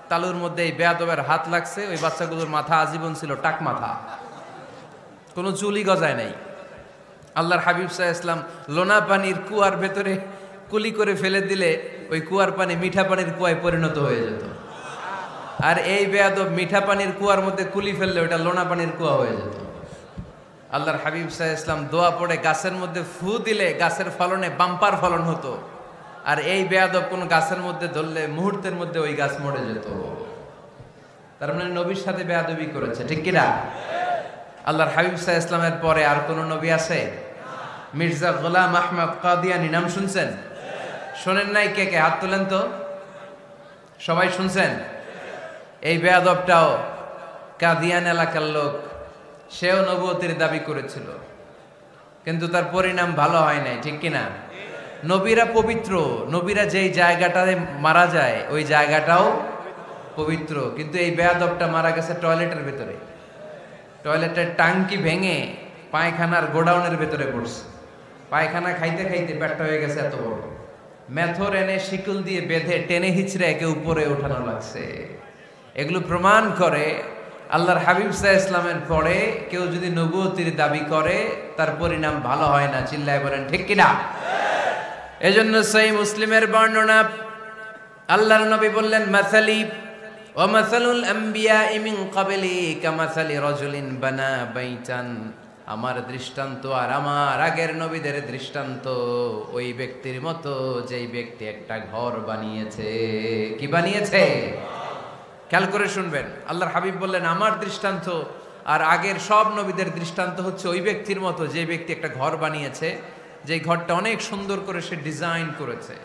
তালুর মধ্যে এই বেয়াদবের হাত লাগছে ওই বাচ্চাগুলোর মাথা আজীবন ছিল টাক মাথা, কোনো চুলই গজায় নাই। আল্লাহর হাবিব সাল্লাল্লাহু আলাইহি ওয়াসাল্লাম লোনা পানির কুয়ার ভেতরে কুলি করে ফেলে দিলে ওই কুয়ার পানি মিঠা পানির কুয়ায় পরিণত হয়ে যেত, আর এই বেয়াদব মিঠা পানির কুয়ার মধ্যে কুলি ফেললে ওটা লোনা পানির কুয়া হয়ে যেত। আল্লাহর হাবিব সাল্লাল্লাহু আলাইহি ওয়াসাল্লাম দোয়া পড়ে গাছের মধ্যে ফু দিলে গাছের ফলনে বাম্পার ফলন হতো, আর এই বেয়াদব কোন গাছের মধ্যে ধরলে মুহূর্তের মধ্যে ওই গাছ মরে যেত। তার মানে নবীর সাথে বেয়াদবি করেছে, ঠিক কি না? আল্লাহর হাবিব সাল্লাল্লাহু আলাইহি ওয়াসাল্লামের পরে আর কোন নবী আছে? মির্জা গোলাম আহমদ কাদিয়ানী নাম শুনছেন? শোনেন নাই? কে কে হাত তোলেন তো, সবাই শুনছেন? এই বেয়াদবটাও কাদিয়ান এলাকার লোক, সেও নবুয়তির দাবি করেছিল, কিন্তু তার পরিণাম ভালো হয় নাই, ঠিক কিনা? নবীরা পবিত্র, নবীরা যেই জায়গাটায় মারা যায় ওই জায়গাটাও পবিত্র, কিন্তু এই বেয়াদবটা মারা গেছে টয়লেটের ভেতরে, টয়লেটের টাঙ্কি ভেঙে পায়খানার গোডাউনের ভেতরে পড়ছে, পায়খানা খাইতে খাইতে পেটটা হয়ে গেছে এত বড়, মেথর এনে শিকল দিয়ে বেঁধে টেনে হিচড়ে একে উপরে ওঠানো লাগছে। এগুলো প্রমাণ করে আল্লাহর হাবিব সাল্লাল্লাহু আলাইহি ইসলামের পরে কেউ যদি নবুয়তির দাবি করে তার পরিণাম ভালো হয় না। চিল্লায় বলেন ঠিক কিনা? এজন্য সহিহ মুসলিমের বর্ণনা, আল্লাহর নবী বললেন, মাসালি ওয়া মাসালুল আমবিয়াই মিন ক্বাবলি কামাসালি রাজুলিন বানা বাইতান, আমার দৃষ্টান্ত আর আমার আগের নবীদের দৃষ্টান্ত ওই ব্যক্তির মতো যেই ব্যক্তি একটা ঘর বানিয়েছে। কি বানিয়েছে? খেয়াল করে শুনবেন, আল্লাহর হাবিব বললেন আমার দৃষ্টান্ত আর আগের সব নবীদের দৃষ্টান্ত হচ্ছে ওই ব্যক্তির মতো যে ব্যক্তি একটা ঘর বানিয়েছে, যে ঘরটা অনেক সুন্দর করে সে ডিজাইন করেছে।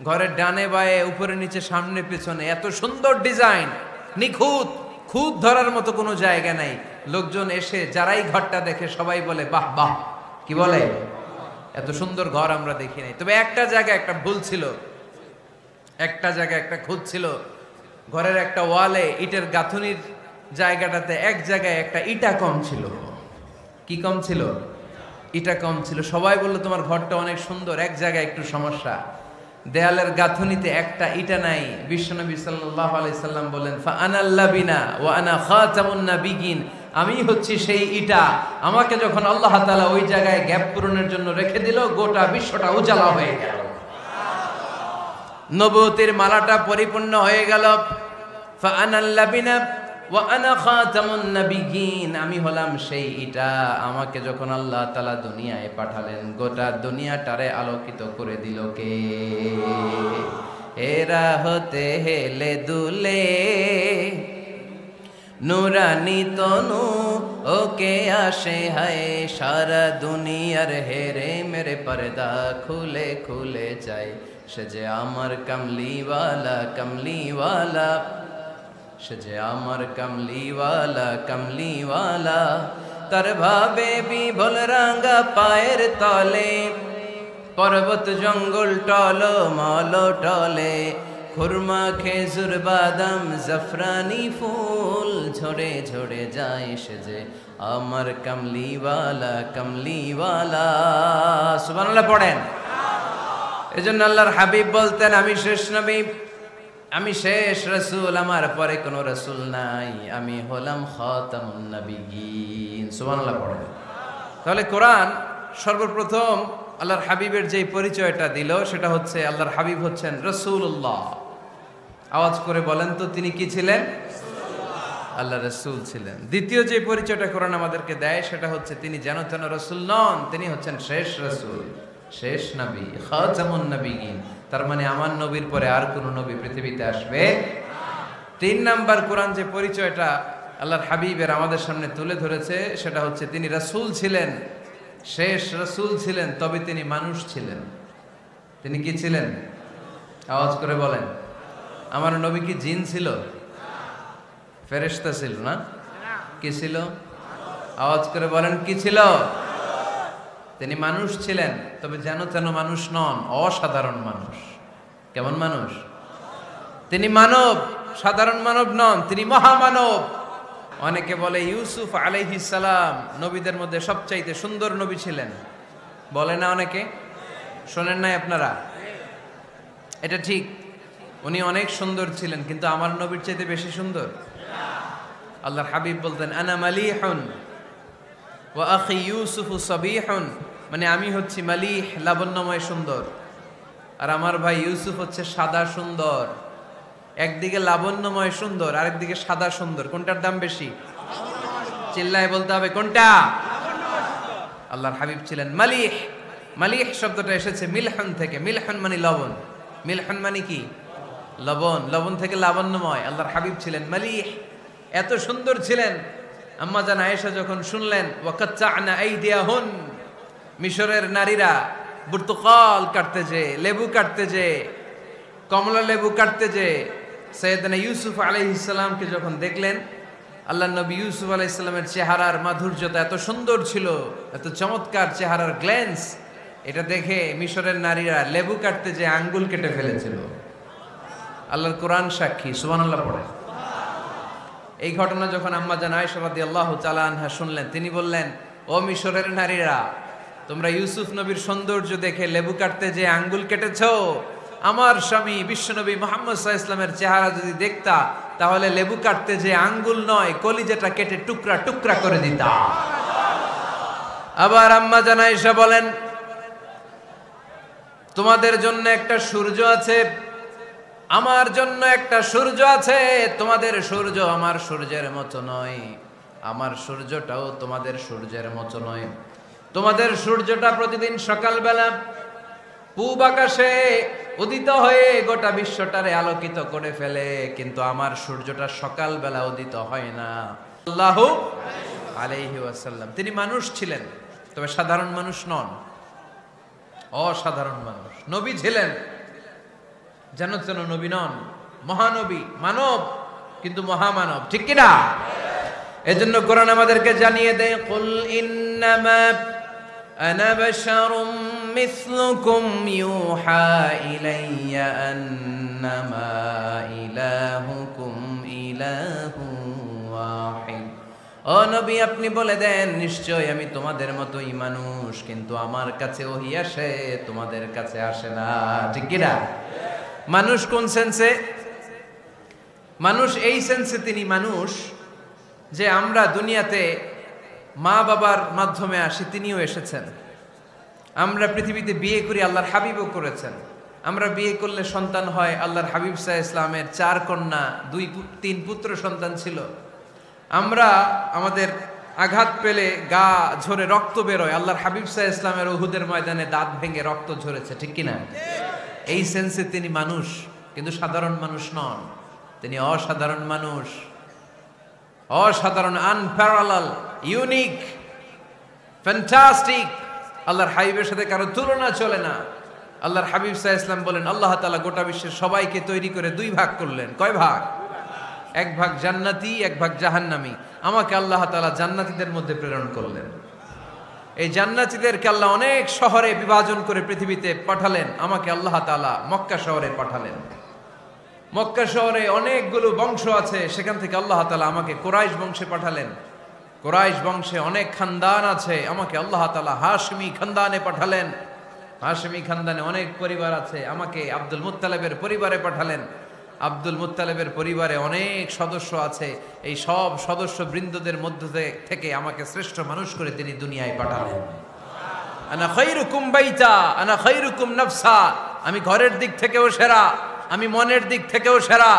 ঘরের ডানে বায়ে উপরে নিচে সামনে পেছনে এত সুন্দর ডিজাইন, নিখুঁত, খুঁত ধরার মতো কোনো জায়গা নাই। লোকজন এসে যারাই ঘরটা দেখে সবাই বলে বাহ বাহ। কি বলে? এত সুন্দর ঘর আমরা দেখি নাই। তবে একটা জায়গায় একটা ভুল ছিল, একটা জায়গায় একটা খুঁত ছিল। ঘরের একটা ওয়ালে ইটের গাঁথুনির জায়গাটাতে এক জায়গায় একটা ইটা কম ছিল। কি কম ছিল? ইটা কম ছিল। সবাই বললো তোমার ঘরটা অনেক সুন্দর, এক জায়গায় একটু সমস্যা, দেয়ালের গাঁথুনিতে একটা ইটা নাই। বিশ্বনবী সাল্লাল্লাহু আলাইহি সাল্লাম বলেন, ফা আনাল লাবিনা ওয়া আনা খাতামুন নাবিয়িন, আমি হচ্ছি সেই ইটা। আমাকে যখন আল্লাহ তাআলা ওই জায়গায় গ্যাপ পূরণের জন্য রেখে দিল, গোটা বিশ্বটা উজালা হয়ে গেল, নবুয়তের মালাটা পরিপূর্ণ হয়ে গেল। ফা আনাল লাবিনা ওয়া আনা খাতামুন নাবিয়িন, আমি হলাম সেই ইটা। আমাকে যখন আল্লাহ তাআলা দুনিয়ায় পাঠালেন, গোটা দুনিয়াটারে আলোকিত করে দিল কে? এরা হতে হেলে দুলে নুরানি তনু ওকে আসে হায়, সারা দুনিয়ার হেরে মেরে পর্দা খুলে খুলে যায়। সে যে আমার কমলিওয়ালা কমলিওয়ালা, সে যে আমার কমলিওয়ালা কমলিওয়ালা, তার ভাবে বিভোল রাঙ্গা পায়ের তলে, পর্বত জঙ্গল টল মল টলে, খুরমা খেজুর বাদাম জাফরানি ফুল ঝরে ঝরে যায়। সে যে আমার কমলিওয়ালা কমলিওয়ালা। সুবহানাল্লাহ পড়েন। এজন্য আল্লাহর হাবিব বলতেন, আমি শেষ নবী, আমি শেষ রাসূল, আমার পরে কোনো রাসূল নাই, আমি হলাম খাতামুন নাবিয়িন। সুবহানাল্লাহ পড়েন। তাহলে কোরআন সর্বপ্রথম আল্লাহর হাবিবের যে পরিচয়টা দিল সেটা হচ্ছে আল্লাহর হাবিব হচ্ছেন রাসূলুল্লাহ। আওয়াজ করে বলেন তো, তিনি কি ছিলেন? আল্লাহ রাসূল ছিলেন। দ্বিতীয় যে পরিচয়টা কোরআন আমাদেরকে দেয় সেটা হচ্ছে তিনি যেন তেন রাসূল নন, তিনি হচ্ছেন শেষ রাসূল, শেষ নবী, খাতামুন নাবিয়িন। তার মানে আমার নবীর পরে আর কোন নবী পৃথিবীতে আসবে। তিন নাম্বার কোরআন যে পরিচয়টা আল্লাহর হাবিবের আমাদের সামনে তুলে ধরেছে সেটা হচ্ছে তিনি রাসূল ছিলেন, শেষ রাসূল ছিলেন, তবে তিনি মানুষ ছিলেন। তিনি কি ছিলেন? আওয়াজ করে বলেন। আমার নবী কি জিন ছিল? ফেরেশতা ছিল না? কি ছিল? আওয়াজ করে বলেন, কি ছিল? তিনি মানুষ ছিলেন, তবে যেন তেন মানুষ নন, অসাধারণ মানুষ। কেমন মানুষ? তিনি মানব, সাধারণ মানব নন, তিনি মহামানব। অনেকে বলে ইউসুফ আলাইহিস সালাম নবীদের মধ্যে সবচাইতে সুন্দর নবী ছিলেন, বলে না অনেকে? শোনেন নাই আপনারা? এটা ঠিক, উনি অনেক সুন্দর ছিলেন, কিন্তু আমার নবীর চাইতে বেশি সুন্দর। আল্লাহর হাবিব বলতেন, আনা মালিহুন ওয়া আখি ইউসুফু সাবিহুন, মানে আমি হচ্ছি মালিহ, লাবণ্যময় সুন্দর, আর আমার ভাই ইউসুফ হচ্ছে সাদা সুন্দর। একদিকে লাবণ্যময় সুন্দর, আরেকদিকে সাদা সুন্দর, কোনটার দাম বেশি? চিল্লায় বলতে হবে কোনটা? আল্লাহর হাবিব ছিলেন মালিহ। মালিহ শব্দটা এসেছে মিলহন থেকে। মিলহন মানে লবণ, মিলহন মানে কি? লবণ। লবণ থেকে লাবণ্যময়। আল্লাহর হাবিব ছিলেন মালিহ, এত সুন্দর ছিলেন। আম্মা জান আয়েশা যখন শুনলেন ওয়াকাত্তা'না আইদিয়াহুন, মিশরের নারীরা বুর্তুকাল কাটতে যে, লেবু কাটতে যে, কমলা লেবু কাটতে যে সাইয়েদনা ইউসুফ আলাইহিস সালামকে যখন দেখলেন, আল্লাহর নবী ইউসুফ আলাইহিস সালামের চেহারার মাধুর্যতা এত সুন্দর ছিল, এত চমৎকার চেহারার গ্ল্যান্স, এটা দেখে মিশরের নারীরা লেবু কাটতে যে আঙ্গুল কেটে ফেলেছিল। আল্লাহর কোরআন সাক্ষী। সুবহানাল্লাহ পড়ে। এই ঘটনা যখন আম্মা জান আয়েশা রাদিয়াল্লাহু তাআলা আনহা শুনলেন, তিনি বললেন, ও মিশরের নারীরা, তোমরা ইউসুফ নবীর সৌন্দর্য দেখে লেবু কাটতে যে আঙ্গুল কেটেছো, আমার স্বামী বিশ্বনবী মুহাম্মদ সাল্লাল্লাহু আলাইহি ওয়াসাল্লামের চেহারা যদি দেখতা তাহলে লেবু কাটতে যে আঙ্গুল নয় কলিজাটা কেটে টুকরা টুকরা করে দিতা। আবার আম্মা জান আয়েশা বলেন, তোমাদের জন্য একটা সূর্য আছে, আমার জন্য একটা সূর্য আছে, তোমাদের সূর্য আমার সূর্যের মতো নয়, আমার সূর্যটাও তোমাদের সূর্যের মতো নয়। তোমাদের সূর্যটা প্রতিদিন সকালবেলা পূব আকাশে উদিত হয়ে গোটা বিশ্বটারে আলোকিত করে ফেলে, কিন্তু আমার সূর্যটা সকালবেলা উদিত হয় না। সাল্লাল্লাহু আলাইহি ওয়াসাল্লাম তিনি মানুষ ছিলেন, তবে সাধারণ মানুষ নন, অসাধারণ মানুষ। নবী ছিলেন, যেন যেন নবী নন, মহানবী, মানব কিন্তু মহামানব, ঠিক কিনা? এজন্য কোরআন আমাদেরকে জানিয়ে দেয়, কুল ইন্নামা আনা বাশারুম মিসলুকুম ইউহা ইলাইয়া আন্নামা ইলাহুকুম ইলাহু ওয়াহিদ। ও নবী, আপনি বলে দেন, নিশ্চয় আমি তোমাদের মতোই মানুষ, কিন্তু আমার কাছে ওহী আসে, তোমাদের কাছে আসে না, ঠিক কিনা? মানুষ কোন সেন্সে? মানুষ এই সেন্সে তিনি মানুষ যে আমরা দুনিয়াতে মা বাবার মাধ্যমে আসি, তিনিও এসেছেন। আমরা পৃথিবীতে বিয়ে করি, আল্লাহর হাবিবও করেছেন। আমরা বিয়ে করলে সন্তান হয়, আল্লাহর হাবিব সাল্লাল্লাহু আলাইহি ওয়াসাল্লামের 4 কন্যা 2-3 পুত্র সন্তান ছিল। আমরা আমাদের আঘাত পেলে গা ঝরে রক্ত বেরোয়, আল্লাহর হাবিব সাল্লাল্লাহু আলাইহি ওয়াসাল্লামের উহুদের ময়দানে দাঁত ভেঙে রক্ত ঝরেছে, ঠিক কিনা? এই সেন্সে তিনি মানুষ, কিন্তু সাধারণ মানুষ নন, তিনি অসাধারণ মানুষ, অসাধারণ, আনপ্যারালাল, ইউনিক, ফ্যান্টাস্টিক। আল্লাহর হাবিবের সাথে কারো তুলনা চলে না। আল্লাহর হাবিব সাল্লাল্লাহু আলাইহি ওয়াসাল্লাম বলেন, আল্লাহ তাআলা গোটা বিশ্বের সবাইকে তৈরি করে 2 ভাগ করলেন। কয় ভাগ? 1 ভাগ জান্নাতি, 1 ভাগ জাহান্নামী। আমাকে আল্লাহ তাআলা জান্নাতীদের মধ্যে প্রেরণ করলেন। এই জান্নাতীদেরকে আল্লাহ অনেক শহরে বিভাজন করে পৃথিবীতে পাঠালেন, আমাকে আল্লাহ তাআলা মক্কা শহরে পাঠালেন। মক্কা শহরে অনেকগুলো বংশ আছে, সেখান থেকে আল্লাহ তাআলা আমাকে কুরাইশ বংশে পাঠালেন। কুরাইশ বংশে অনেক খানদান আছে, আমাকে আল্লাহ তাআলা হাশমি খানদানে পাঠালেন। হাশমি খানদানে অনেক পরিবার আছে, আমাকে আব্দুল মুত্তালিবের পরিবারে পাঠালেন। আব্দুল মুত্তালিবের পরিবারে অনেক সদস্য আছে, এই সব সদস্য বৃন্দদের মধ্য থেকে আমাকে শ্রেষ্ঠ মানুষ করে তিনি দুনিয়ায় পাঠালেন। আনা খায়রুকুম বাইতা আনা খায়রুকুম নাফসা, আমি ঘরের দিক থেকেও সেরা, আমি মনের দিক থেকেও সেরা,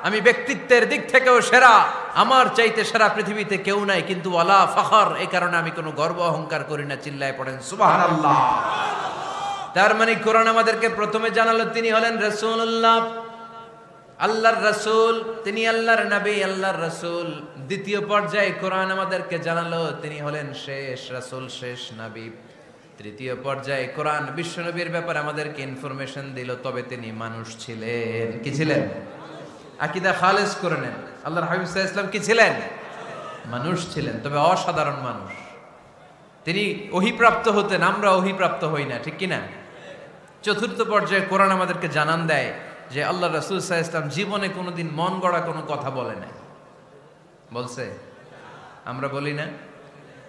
আমি ব্যক্তিত্বের দিক থেকেও সেরা, আমার চাইতে সেরা পৃথিবীতে কেউ নাই। কিন্তু ওয়ালা ফখর, এই কারণে আমি কোনো গর্ব অহংকার করি না। চিল্লায় পড়েন সুবহানাল্লাহ। তার মানে কোরআন আমাদেরকে প্রথমে জানালো তিনি হলেন রাসূলুল্লাহ, আল্লাহর রাসূল, তিনি আল্লাহর নবী, আল্লাহর রাসূল। দ্বিতীয় পর্যায়ে কোরআন আমাদেরকে জানালো তিনি হলেন শেষ রাসূল, শেষ নবী। তৃতীয় পর্যায়ে কোরআন বিশ্বনবীর ব্যাপারে আমাদেরকে ইনফরমেশন দিল, তবে তিনি মানুষ ছিলেন। কি ছিলেন? আকীদা খালেস করে নেন, আল্লাহর হাবিব সাল্লাল্লাহু আলাইহি ওয়াসাল্লাম কি ছিলেন? মানুষ ছিলেন, তবে অসাধারণ মানুষ। তিনি ওহীপ্রাপ্ত হতেন, আমরা ওহীপ্রাপ্ত হই না, ঠিক কিনা? চতুর্থ পর্যায়ে কোরআন আমাদেরকে জানান দেয় যে আল্লাহ রাসূল সাল্লাল্লাহু আলাইহি ওয়াসাল্লাম জীবনে কোনোদিন মন গড়া কোনো কথা বলে নাই। বলছে? আমরা বলি না?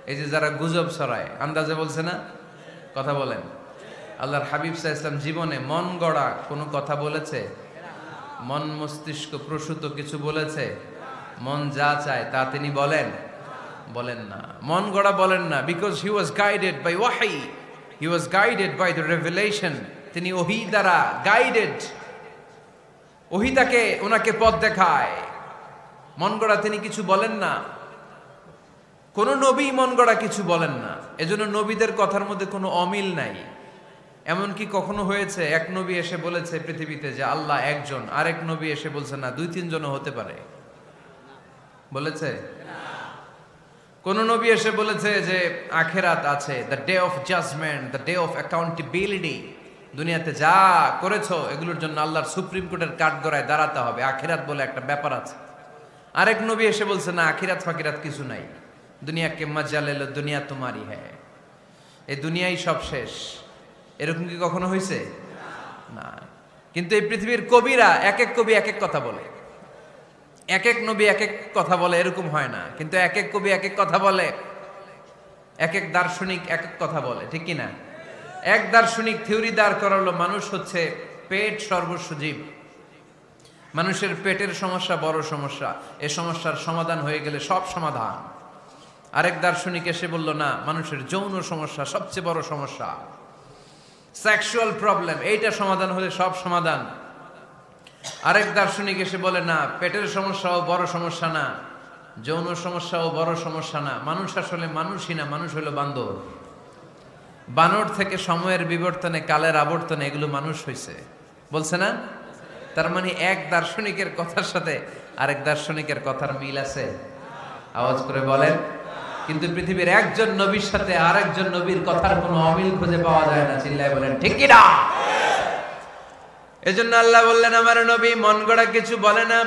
এই যে যারা গুজব ছড়ায়, আন্দাজে বলছে না, কথা বলেন। আল্লাহর হাবিব সাল্লাল্লাহু আলাইহি ওয়াসাল্লাম জীবনে মন গড়া কোনো কথা বলেছে? মন মস্তিষ্ক প্রসূত কিছু বলেছে? মন যা চায় তা তিনি বলেন? বলেন না, মন গড়া বলেন না। Because he was guided by ওয়াহি, he was guided by the revelation. তিনি ওহী দ্বারা গাইডেড, ওহী তাকে ওনাকে পথ দেখায়। মন গড়া তিনি কিছু বলেন না, কোন নবী মন গড়া কিছু বলেন না। এজন্য নবীদের কথার মধ্যে কোনো অমিল নাই। এমনকি কখনো হয়েছে এক নবী এসে বলেছে পৃথিবীতে যে আল্লাহ একজন, আরেক নবী এসে বলছে না 2-3 জনও হতে পারে? বলেছে? কোন নবী এসে বলেছে যে আখিরাত আছে, the day of judgement, the day of accountability, দুনিয়াতে যা করেছো এগুলোর জন্য আল্লাহর সুপ্রিম কোর্টের কাঠগড়ায় দাঁড়াতে হবে, আখিরাত বলে একটা ব্যাপার আছে। আরেক নবী এসে বলছে না, আখিরাত ফাকিরাত কিছু নাই, দুনিয়া কে মজা লে লো, দুনিয়া তোমারই হ্যায়, এই দুনিয়াই সব শেষ। এরকম কি কখনো হয়েছে? না। কিন্তু এই পৃথিবীর কবিরা, এক এক কবি এক এক কথা বলে, এক এক নবী এক এক কথা বলে, এরকম হয় না। কিন্তু এক এক কবি এক এক কথা বলে, এক এক দার্শনিক এক এক কথা বলে, ঠিক কিনা? এক দার্শনিক থিওরি দাঁড় করালো মানুষ হচ্ছে পেট সর্বস্ব জীব। মানুষের পেটের সমস্যা বড় সমস্যা, এ সমস্যার সমাধান হয়ে গেলে সব সমাধান। আরেক দার্শনিক এসে বলল না, মানুষের যৌন সমস্যা সবচেয়ে বড় সমস্যা, সেক্সুয়াল প্রবলেম, এইটা সমাধান হলে সব সমাধান। আরেক দার্শনিক এসে বলে না, পেটের সমস্যাও বড় সমস্যা না, যৌন সমস্যাও বড় সমস্যা না, মানুষ আসলে মানুষই না, মানুষ হলো বান্দর। বানর থেকে সময়ের বিবর্তনে, কালের আবর্তনে এগুলো মানুষ হয়েছে, বলছে না? তার মানে এক দার্শনিকের কথার সাথে আরেক দার্শনিকের কথার মিল আছে? আওয়াজ করে বলেন। কিন্তু পৃথিবীর একজন নবীর সাথে আরেকজন নবীর কথার কোনো অমিল খুঁজে পাওয়া যায় না। চিল্লায় বলেন ঠিক কি না? এজন্য আল্লাহ বললেন, আমার নবী মন গড়া কিছু বলে না।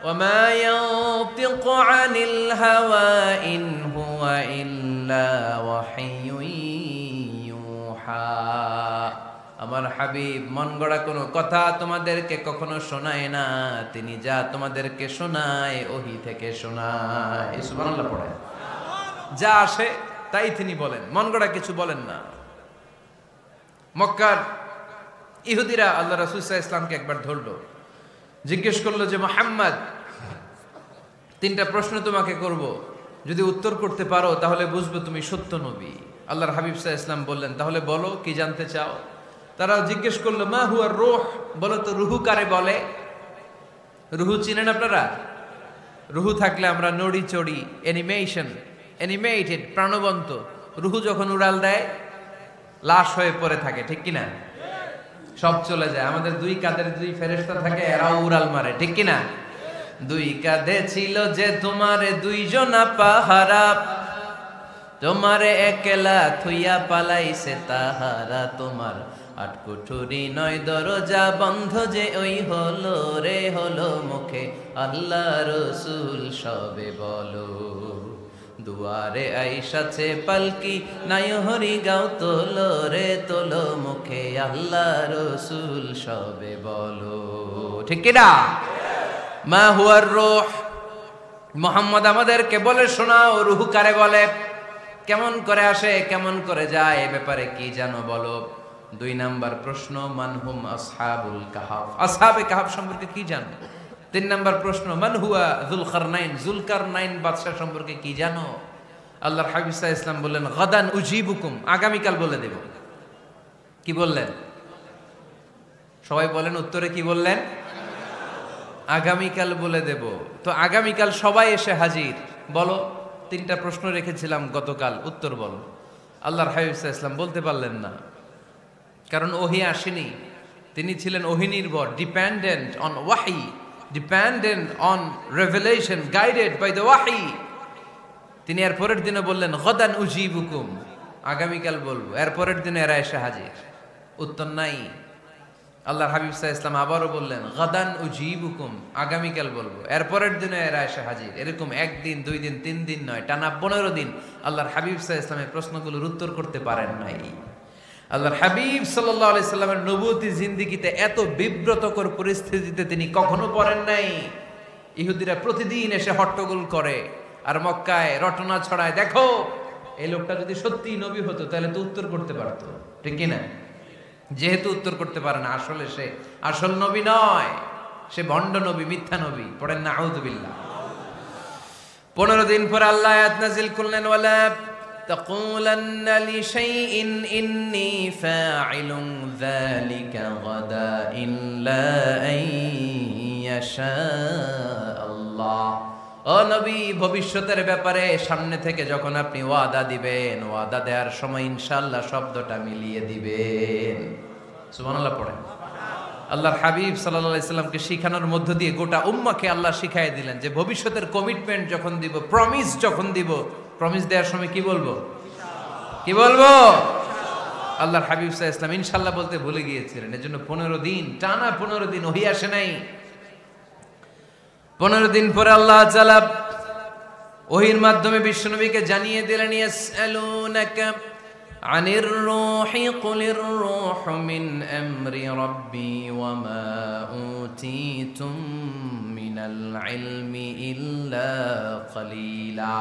ওয়ামা ইয়ানতিকু আনিল হাওয়া ইন হুয়া ইল্লা ওয়াহিয়ুন ইউহা। আমার হাবিব মন গড়া কোনো কথা তোমাদেরকে কখনো শোনায় না, তিনি যা তোমাদেরকে শোনায় ওহী থেকে শোনায়। সুবহানাল্লাহ পড়ে। যা আসে তাই তিনি বলেন, মন গড়া কিছু বলেন না। মক্কার ইহুদিরা আল্লাহ রাসূল সাল্লাল্লাহু আলাইহি ওয়াসাল্লামকে একবার ধরলো, জিজ্ঞেস করলো যে মুহাম্মদ, তিনটা প্রশ্ন তোমাকে করব, যদি উত্তর করতে পারো তাহলে বুঝবো তুমি সত্য নবী। আল্লাহর হাবিব সাল্লাল্লাহু আলাইহি ওয়াসাল্লাম বললেন, তাহলে বলো কি জানতে চাও? তারা জিজ্ঞেস করলো, মা হুয়া রূহ, বলো তো রুহু কারে বলে? রুহু চিনেন আপনারা? রুহু থাকলে আমরা নড়ি চড়ি, অ্যানিমেটেড, প্রাণবন্ত। রুহু যখন উড়াল দেয় লাশ হয়ে পড়ে থাকে, ঠিক কিনা? সব চলে যায়। আমাদের দুই কাঁধের দুই ফেরেশতা থাকে, এরাও উড়াল মারে, ঠিক কিনা? দুই কাঁধে ছিল যে তোমারে দুইজনা পাহারা, তোমারে একলা থুইয়া পালাইছে তাহারা, তোমার আটকুঠুরি নয় দরজা বন্ধ যে ওই হলো রে হলো মুখে আল্লাহ রসুল সবে বলো, দুয়ারে আইসাছে পালকি নাই হরি গাও তোলো রে তোলো মুখে আল্লাহ রসুল সবে বলো, ঠিক কিনা? মা হুয়ার রূহ, মুহাম্মদ আমাদেরকে বলে শোনাও রুহু কারে বলে, কেমন করে আসে, কেমন করে যায়, এ ব্যাপারে কি জানো বলো। দুই নাম্বার প্রশ্ন, মানহুম আসহাবুল কাহাফ, আসহাবে কাহাফ সম্পর্কে কি জানো? তিন নাম্বার প্রশ্ন, মান হুয়া যুলকারনাইন, যুলকারনাইন বাদশা সম্পর্কে কি জানো? আল্লাহর হাবিব সাল্লাল্লাহু আলাইহি ওয়াসাল্লাম বললেন, গাদান উজিবুকুম, আগামীকাল বলে দেব। কি বললেন? সবাই বলেন উত্তরে কি বললেন? আগামীকাল বলে দেব। তো আগামীকাল সবাই এসে হাজির। বলো, তিনটা প্রশ্ন রেখেছিলাম গতকাল, উত্তর বলো। আল্লাহর হাবিব সাল্লাল্লাহু আলাইহি ওয়াসাল্লাম বলতে পারলেন না, কারণ ওহী আসেনি। তিনি ছিলেন ওহী নির্ভর, ডিপেন্ডেন্ট অন ওয়াহি, dependent on revelation, guided by the ওয়াহি। তিনি এর পরের দিনে বললেন, গাদান উজিবুকুম, আগামীকাল বলবো। এর পরের দিনে এরা এসে হাজির, উত্তর নাই। আল্লাহর হাবিব সাল্লাল্লাহু আলাইহি ওয়াসাল্লাম আবারও বললেন, গাদান উজিবুকুম, আগামীকাল বলবো। এর পরের দিনে এরা এসে হাজির। এরকম একদিন, দুই দিন, তিন দিন নয়, টানা 15 দিন আল্লাহর হাবিব সাল্লাল্লাহু আলাইহি ওয়াসাল্লামের প্রশ্নগুলোর উত্তর করতে পারেন নাই। আল্লাহর হাবিব সাল্লাল্লাহু আলাইহি সাল্লামের নবুয়তি জিন্দেগিতে এত বিব্রতকর পরিস্থিতিতে তিনি কখনো পড়েন নাই। ইহুদিরা প্রতিদিন এসে হট্টগোল করে আর মক্কায় রটনা ছড়ায়, দেখো এই লোকটা যদি সত্যি নবী হতো তাহলে তো উত্তর করতে পারতো, ঠিক কি না? যেহেতু উত্তর করতে পারে না, আসলে সে আসল নবী নয়, সে ভণ্ড নবী, মিথ্যা নবী। পড়েন না আউযুবিল্লাহ। 15 দিন পর আল্লাহ আয়াত নাযিল করলেন, ওয়ালা তাকুলান্না লিশাইইন ইন্নী ফাইলুন যালিকা গাদা ইল্লা আইয়াশা আল্লাহ। ও নবী, ভবিষ্যতের ব্যাপারে সামনে থেকে যখন আপনি ওয়াদা দিবেন, ওয়াদা দেওয়ার সময় ইনশাআল্লাহ শব্দটা মিলিয়ে দিবেন। সুবহানাল্লাহ পড়েন। আল্লাহর হাবিব সাল্লাল্লাহু আলাইহি সাল্লামকে শিখানোর মধ্য দিয়ে গোটা উম্মাহকে আল্লাহ শিখাই দিলেন যে ভবিষ্যতের কমিটমেন্ট যখন দিব, প্রমিস যখন দিব, প্রমিস দেওয়ার সময় কি বলবো? কি বলবো? আল্লাহর হাবিব সাল্লাল্লাহু আলাইহি সাল্লাম ইনশাআল্লাহ বলতে ভুলে গিয়েছিলেন। এজন্য 15 দিন, টানা 15 দিন ওহী আসে নাই। 15 দিন পরে আল্লাহ তাআলা ওহীর মাধ্যমে বিশ্বনবীকে জানিয়ে দিলেন, ইয়াসআলুনাকা আনির রূহি কুলির রূহু মিন আমরি রাব্বি ওয়া মা উতীতুম মিনাল ইলমি ইল্লা কালিলা।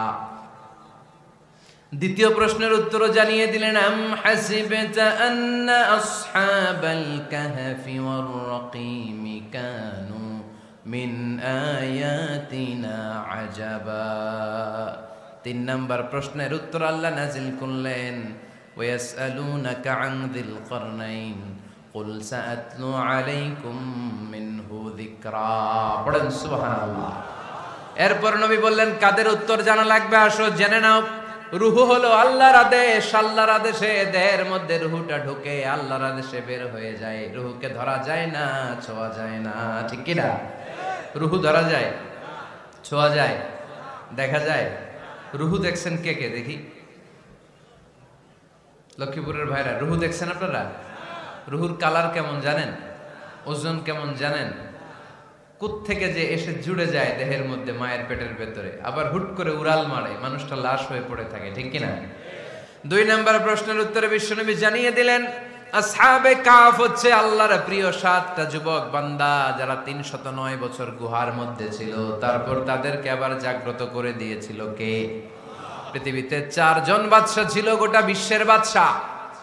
দ্বিতীয় প্রশ্নের উত্তরও জানিয়ে দিলেন, আম হাসিবতা আন্না আসহাবাল কাহফি ওয়ার রাকিম কানু মিন আয়াতিনা আজাবা। 3 নম্বর প্রশ্নের উত্তর আল্লাহ নাজিল করলেন, ওয়াসআলুনাকা আন যিল করনাইন কুল সাআতলু আলাইকুম মিনহু যিকরা। পড়েন সুবহানাল্লাহ। এরপর নবী বললেন, কাদের উত্তর জানা লাগবে, আসো জেনে নাও। রুহু হলো আল্লাহর আদেশ, আল্লাহর আদেশে দেহের মধ্যে রুহুটা ঢুকে আল্লাহর আদেশে বের হয়ে যায়। রুহুকে ধরা যায় না, ছোঁয়া যায় না, ঠিক কি না? রুহু ধরা যায়, ছোঁয়া যায়, দেখা যায়? রুহু দেখছেন কে কে? দেখি লক্ষ্মীপুরের ভাইরা, রুহু দেখছেন আপনারা? রুহুর কালার কেমন জানেন? ওজন কেমন জানেন? কোত্থেকে যে এসে জুড়ে যায় দেহের মধ্যে, মায়ের পেটের ভেতরে, আবার হুট করে উড়াল মারে, মানুষটা লাশ হয়ে পড়ে থাকে, ঠিক কিনা? 2 নম্বর প্রশ্নের উত্তরে বিশ্বনবী জানিয়ে দিলেন, আসহাবে কাহফ হচ্ছে আল্লাহর প্রিয় 7টা যুবক বান্দা, যারা 309 বছর গুহার মধ্যে ছিল। তারপর তাদেরকে আবার জাগ্রত করে দিয়েছিল কে? পৃথিবীতে 4 জন বাদশা ছিল, গোটা বিশ্বের বাদশা,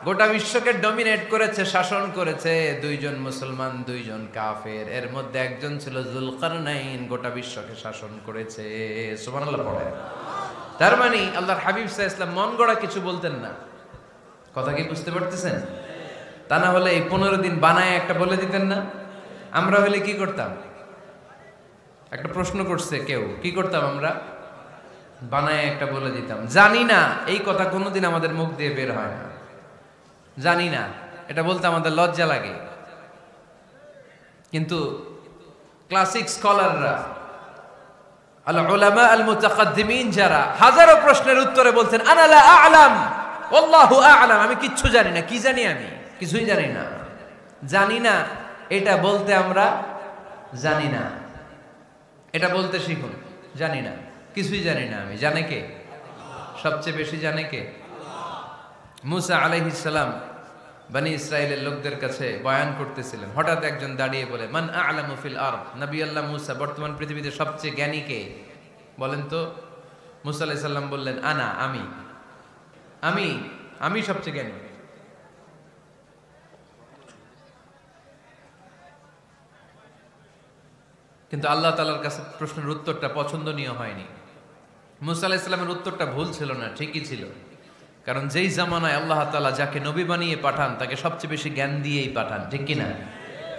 গোটা বিশ্বকে ডমিনেট করেছে, শাসন করেছে। 2 জন মুসলমান, 2 জন কাফের। এর মধ্যে একজন ছিল যুলকারনাইন, গোটা বিশ্বকে শাসন করেছে। সুবহানাল্লাহ পড়ে। তার মানে আল্লাহর হাবিব সাল্লাল্লাহু আলাইহি ওয়াসাল্লাম মন গড়া কিছু বলতেন না। কথা কি বুঝতে পারতেছেন? তা না হলে এই 15 দিন বানায় একটা বলে দিতেন না? আমরা হলে কি করতাম? একটা প্রশ্ন করছে কেউ, কি করতাম আমরা? বানায় একটা বলে দিতাম। জানি না, এই কথা কোনোদিন আমাদের মুখ দিয়ে বের হয় না। জানি না, এটা বলতে আমাদের লজ্জা লাগে। কিন্তু ক্লাসিক স্কলাররা, আল উলামা আল মুতাকাদ্দিমিন, যারা হাজারো প্রশ্নের উত্তরে বলতেন, আনা লা আ'লাম ওয়াল্লাহু আ'লাম, আমি কিচ্ছু জানি না। কি জানি? আমি কিছুই জানি না। জানি না এটা বলতে আমরা জানি না, এটা বলতে শিখুন। জানি না, কিছুই জানি না আমি। জানে কে? সবচেয়ে বেশি জানে কে? মুসা আলাইহিস সালাম বনি ইসরাইলের লোকদের কাছে বয়ান করতেছিলেন। হঠাৎ একজন দাঁড়িয়ে বলে, মান আ'লামু ফিল আরদ। নবী আল্লাহ মুসা, বর্তমান পৃথিবীতে সবচেয়ে জ্ঞানী কে বলেন তো? মুসা আলাইহিস সালাম বললেন, আনা, আমি সবচেয়ে জ্ঞানী। কিন্তু আল্লাহ তাআলার কাছে প্রশ্নের উত্তরটা পছন্দনীয় হয়নি। মুসা আলাইহিস সালামের উত্তরটা ভুল ছিল না, ঠিকই ছিল। কারণ যেই জামানায় আল্লাহ তাআলা যাকে নবী বানিয়ে পাঠান, তাকে সবচেয়ে বেশি জ্ঞান দিয়েই পাঠান, ঠিক কিনা?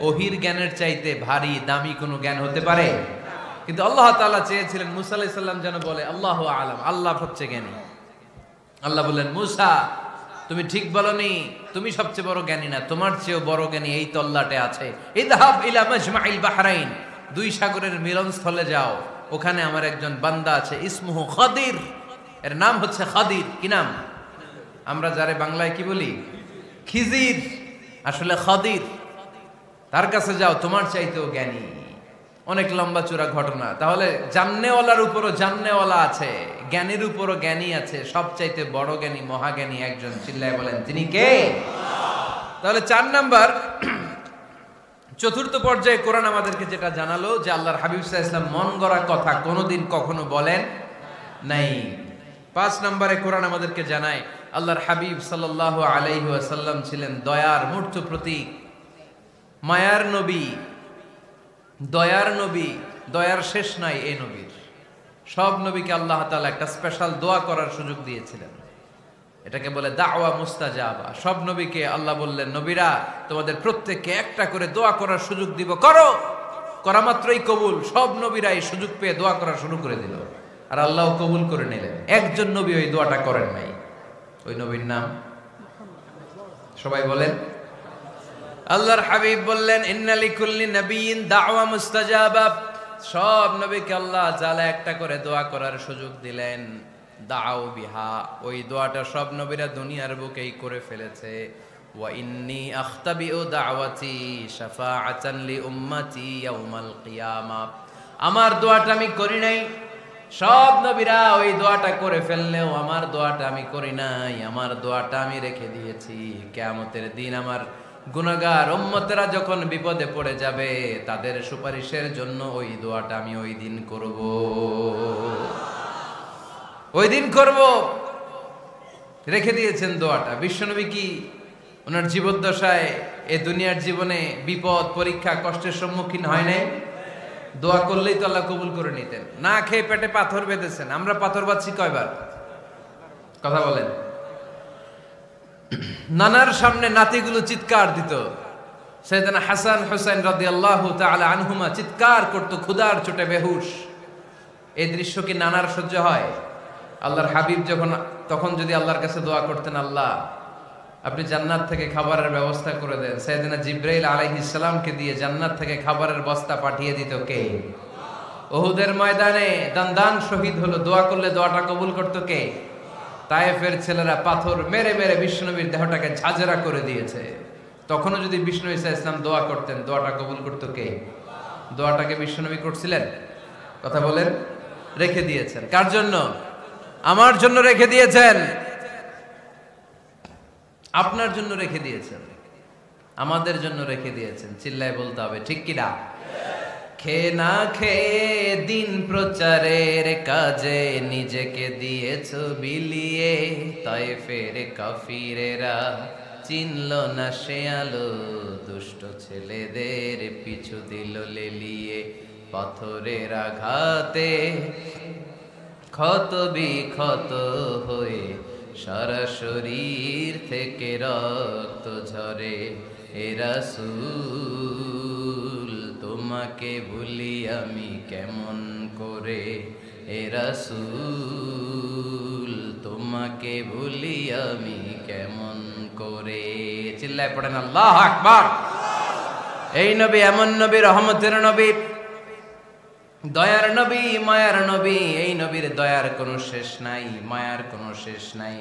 ওহির জ্ঞানের চাইতে ভারী দামি কোনো জ্ঞান হতে পারে? কিন্তু আল্লাহ তাআলা চেয়েছিলেন মুসা আলাইহিস সালাম যেন বলে আল্লাহু আ'লাম, আল্লাহ সবচেয়ে জ্ঞানী। আল্লাহ বললেন, মুসা তুমি ঠিক বলনি, তুমি সবচেয়ে বড় জ্ঞানী না, তোমার চেয়েও বড় জ্ঞানী এই তল্লাটে আছে। ইযহাব ইলা মাজমাইল বাহরাইন, 2 সাগরের মিলনস্থলে যাও, ওখানে আমার একজন বান্দা আছে, ইসমুহু খাদির, এর নাম হচ্ছে খাদির। কি নাম? আমরা যারে বাংলায় কি বলি? খিজির, আসলে খাদির। তার কাছে যাও, তোমার চাইতেও জ্ঞানী। অনেক লম্বা চূড়া ঘটনা। তাহলে জান্নেওয়ালার উপরও জান্নেওয়ালা আছে, জ্ঞানীর উপরও জ্ঞানী আছে। সবচাইতে বড় জ্ঞানী, মহাজ্ঞানী একজন, চিল্লায় বলেন তিনি কে? তাহলে 4 নাম্বার, চতুর্থ পর্যায়ে কোরআন আমাদেরকে যেটা জানালো, যে আল্লাহর হাবিব সাল্লাল্লাহু আলাইহি ওয়াসাল্লাম মন গড়া কথা কোনোদিন কখনো বলেন নাই। 5 নম্বরে কোরআন আমাদেরকে জানায়, আল্লাহর হাবিব সাল্লাল্লাহু আলাইহি ওয়াসাল্লাম ছিলেন দয়ার মূর্ত প্রতীক, মায়ার নবী, দয়ার নবী। দয়ার শেষ নাই এই নবীর। সব নবীকে আল্লাহ তাআলা একটা স্পেশাল দোয়া করার সুযোগ দিয়েছিলেন, এটাকে বলে দাওয়া মুস্তাজাবা। সব নবীকে আল্লাহ বললেন, নবীরা তোমাদের প্রত্যেককে একটা করে দোয়া করার সুযোগ দিব, করো। করা মাত্রই কবুল। সব নবীরা এই সুযোগ পেয়ে দোয়া করা শুরু করে দিল, আর আল্লাহ কবুল করে নিলেন। একজন নবী ওই দোয়াটা করেন নাই। ওই নবীর নাম সবাই বলেন। আল্লাহর হাবিব বললেন, ইন্না লিকুল্লি নাবিয়্যিন দাওয়া মুস্তাজাবা। সব নবীকে আল্লাহ তাআলা একটা করে দোয়া করার সুযোগ দিলেন। দাও বিহা, ওই দোয়াটা সব নবীরা দুনিয়ার বুকেই করে ফেলেছে। ওয়া ইন্নী আখতাবিউ দাওয়াতি শাফাআতান লি উম্মতি ইয়াউমাল কিয়ামা। আমার দোয়াটা আমি করি নাই, সব নবীরা ওই দোয়াটা করে ফেললেও আমার দোয়াটা আমি করি নাই। আমার দোয়াটা আমি রেখে দিয়েছি, কিয়ামতের দিন আমার গুনাহগার উম্মতেরা যখন বিপদে পড়ে যাবে, তাদের সুপারিশের জন্য ওই দোয়াটা আমি ওই দিন করব, ওই দিন করব। রেখে দিয়েছেন দোয়াটা। বিশ্বনবী কি ওনার জীবদ্দশায় এ দুনিয়ার জীবনে বিপদ পরীক্ষা কষ্টের সম্মুখীন হয় নাই? দোয়া করলেই তো আল্লাহ কবুল করে নিতেন। না খেয়ে পেটে পাথর বেঁধেছেন, আমরা পাথর বাঁধছি কয়বার? কথা বলেন। নানার সামনে নাতিগুলো চিৎকার দিত, সাইয়েদনা হাসান হুসাইন রাদিয়াল্লাহু তাআলা আনহুমা চিৎকার করতো ক্ষুধার চোটে বেহুশ। এই দৃশ্য কি নানার সহ্য হয়? আল্লাহর হাবিব তখন যদি আল্লাহর কাছে দোয়া করতেন, আল্লাহ আপনি জান্নাত থেকে খাবারের ব্যবস্থা করে দেন, সাইয়েদনা জিবরাইল আলাইহিস সালামকে দিয়ে জান্নাত থেকে খাবারের বস্তা পাঠিয়ে দিত কে? উহুদের ময়দানে দান শহীদ হলো, দোয়া করলে দোয়াটা কবুল করতো কে? তায়েফের ছেলেরা পাথর মেরে মেরে বিষ্ণুনবীর দেহটাকে ঝাঁঝরা করে দিয়েছে। তখনও যদি বিষ্ণু ঈসা ইসলাম দোয়া করতেন, দোয়াটা কবুল করতো কে? দোয়াটাকে বিষ্ণুনবী করছিলেন? কথা বলেন। রেখে দিয়েছেন কার জন্য? আমার জন্য রেখে দিয়েছেন, আপনার জন্য রেখে দিয়েছেন, আমাদের জন্য রেখে দিয়েছেন। চিল্লায় বলতে হবে ঠিক কিনা? খেয়ে না খেয়ে দিন প্রচারের কাজে নিজেকে দিয়েছ বিলিয়ে, তায়েফের কাফিরেরা চিনল না সে আলো, দুষ্ট ছেলেদের পিছু দিল লেলিয়ে, পাথরের আঘাতে ক্ষত বিক্ষত হয়ে সারা শরীর থেকে রক্ত ঝরে। এ রাসূল তোমাকে ভুলি আমি কেমন করে, এ রাসূল তোমাকে ভুলি আমি কেমন করে। চিল্লায় পড়েন আল্লাহু আকবার। এই নবী এমন নবী, রহমতের নবী, দয়ার নবী, মায়ার নবী। এই নবীর দয়ার কোনো শেষ নাই, মায়ার কোনো শেষ নাই।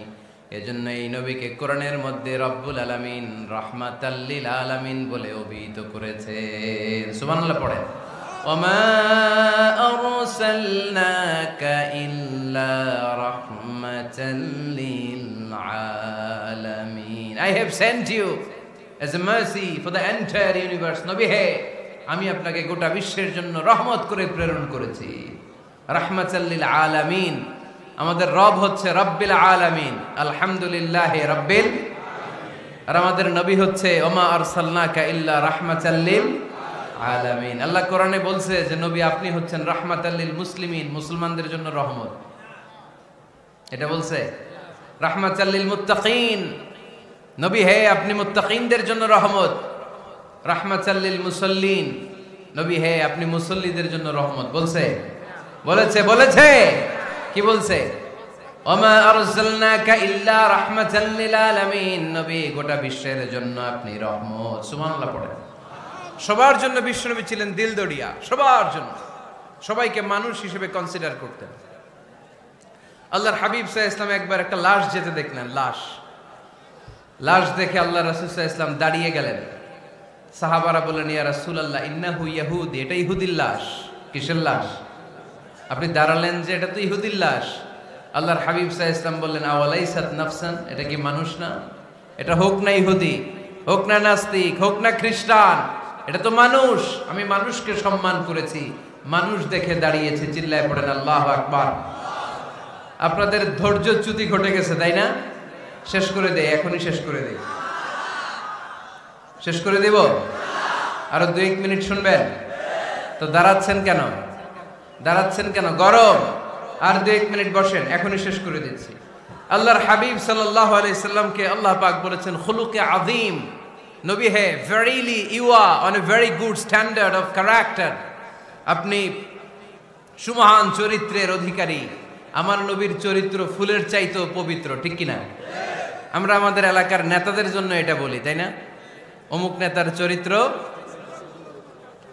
এজন্য এই নবীকে কোরআনের মধ্যে রব্বুল আলামিন রাহমাতাল লিল আলামিন বলে অভিহিত করেছেন। সুবহানাল্লাহ পড়েন। ওমা আরসালনাকা ইল্লা রাহমাতাল লিল আলামিন। I have sent you as a mercy for the entire universe. নবী হে, আমি আপনাকে গোটা বিশ্বের জন্য রহমত করে প্রেরণ করেছি। রাহমাতাল লিল আলামিন। আমাদের রব হচ্ছে রব্বিল আলামিন, আলহামদুলিল্লাহি রাব্বিল। আর আমাদের নবী হচ্ছে ওমা আরসালনাকা ইল্লা রাহমাতাল লিল আলামিন। আল্লাহ কোরআনে বলছে যে নবী আপনি হচ্ছেন রাহমাতাল লিল মুসলিমিন, মুসলমানদের জন্য রহমত। এটা বলছে রাহমাতাল লিল মুত্তাকিন। নবী হে, আপনি মুত্তাকিনদের জন্য রহমত। রাহমাতাল লিল মুসাল্লিন। নবী হে, আপনি মুসল্লিদের জন্য রহমত। বলছে? বলেছে। কি বলছে? ওমা আরসালনাকা ইল্লা রাহমাতাল লিল আলামিন। নবী, গোটা বিশ্বের জন্য আপনি রহমত। সুবহানাল্লাহ পড়েন। সবার জন্য বিশ্বনবী ছিলেন দিলদরিয়া, সবার জন্য, সবাইকে মানুষ হিসেবে কনসিডার করতেন। আল্লাহর হাবিব সাল্লাল্লাহু আলাইহি ওয়াসাল্লাম একবার একটা লাশ যেতে দেখলেন। লাশ দেখে আল্লাহ রাসূল সাল্লাল্লাহু আলাইহি ওয়াসাল্লাম দাঁড়িয়ে গেলেন। সাহাবারা বললেন, ইয়া রাসূলুল্লাহ ইন্নাহু ইয়াহুদি। এটা ইহুদির লাশ। কিসের লাশ? আপনি দাঁড়ালেন যে এটা তো ইহুদির লাশ। আল্লাহর হাবিব সাল্লাল্লাহু আলাইহি ওয়াসাল্লাম বললেন, আওয়ালাইসাত নাফসান। এটা কি মানুষ না? এটা হোক না ইহুদি, হোক না নাস্তিক, হোক না খ্রিস্টান, এটা তো মানুষ। আমি মানুষকে সম্মান করেছি, মানুষ দেখে দাঁড়িয়েছি। চিল্লায় পড়েন আল্লাহু আকবার। আপনাদের ধৈর্যচ্যুতি ঘটে গেছে, তাই না? শেষ করে দেই, এখনই শেষ করে দেই। শেষ করে দেব? আরো 2-1 মিনিট শুনবেন তো? দাঁড়াচ্ছেন কেন? গরম। আর 2-1 মিনিট বসেন, এখনই শেষ করে দিচ্ছি। আল্লাহর হাবিব সাল্লাল্লাহু আলাইহি সাল্লামকে আল্লাহ পাক বলেছেন খুলুকে আযীম। নবী হে, verily you are on a very good standard of character. আপনি সুমহান চরিত্রের অধিকারী। আমার নবীর চরিত্র ফুলের চাইতেও পবিত্র, ঠিক কিনা? আমরা আমাদের এলাকার নেতাদের জন্য এটা বলি, তাই না? অমুক নেতার চরিত্র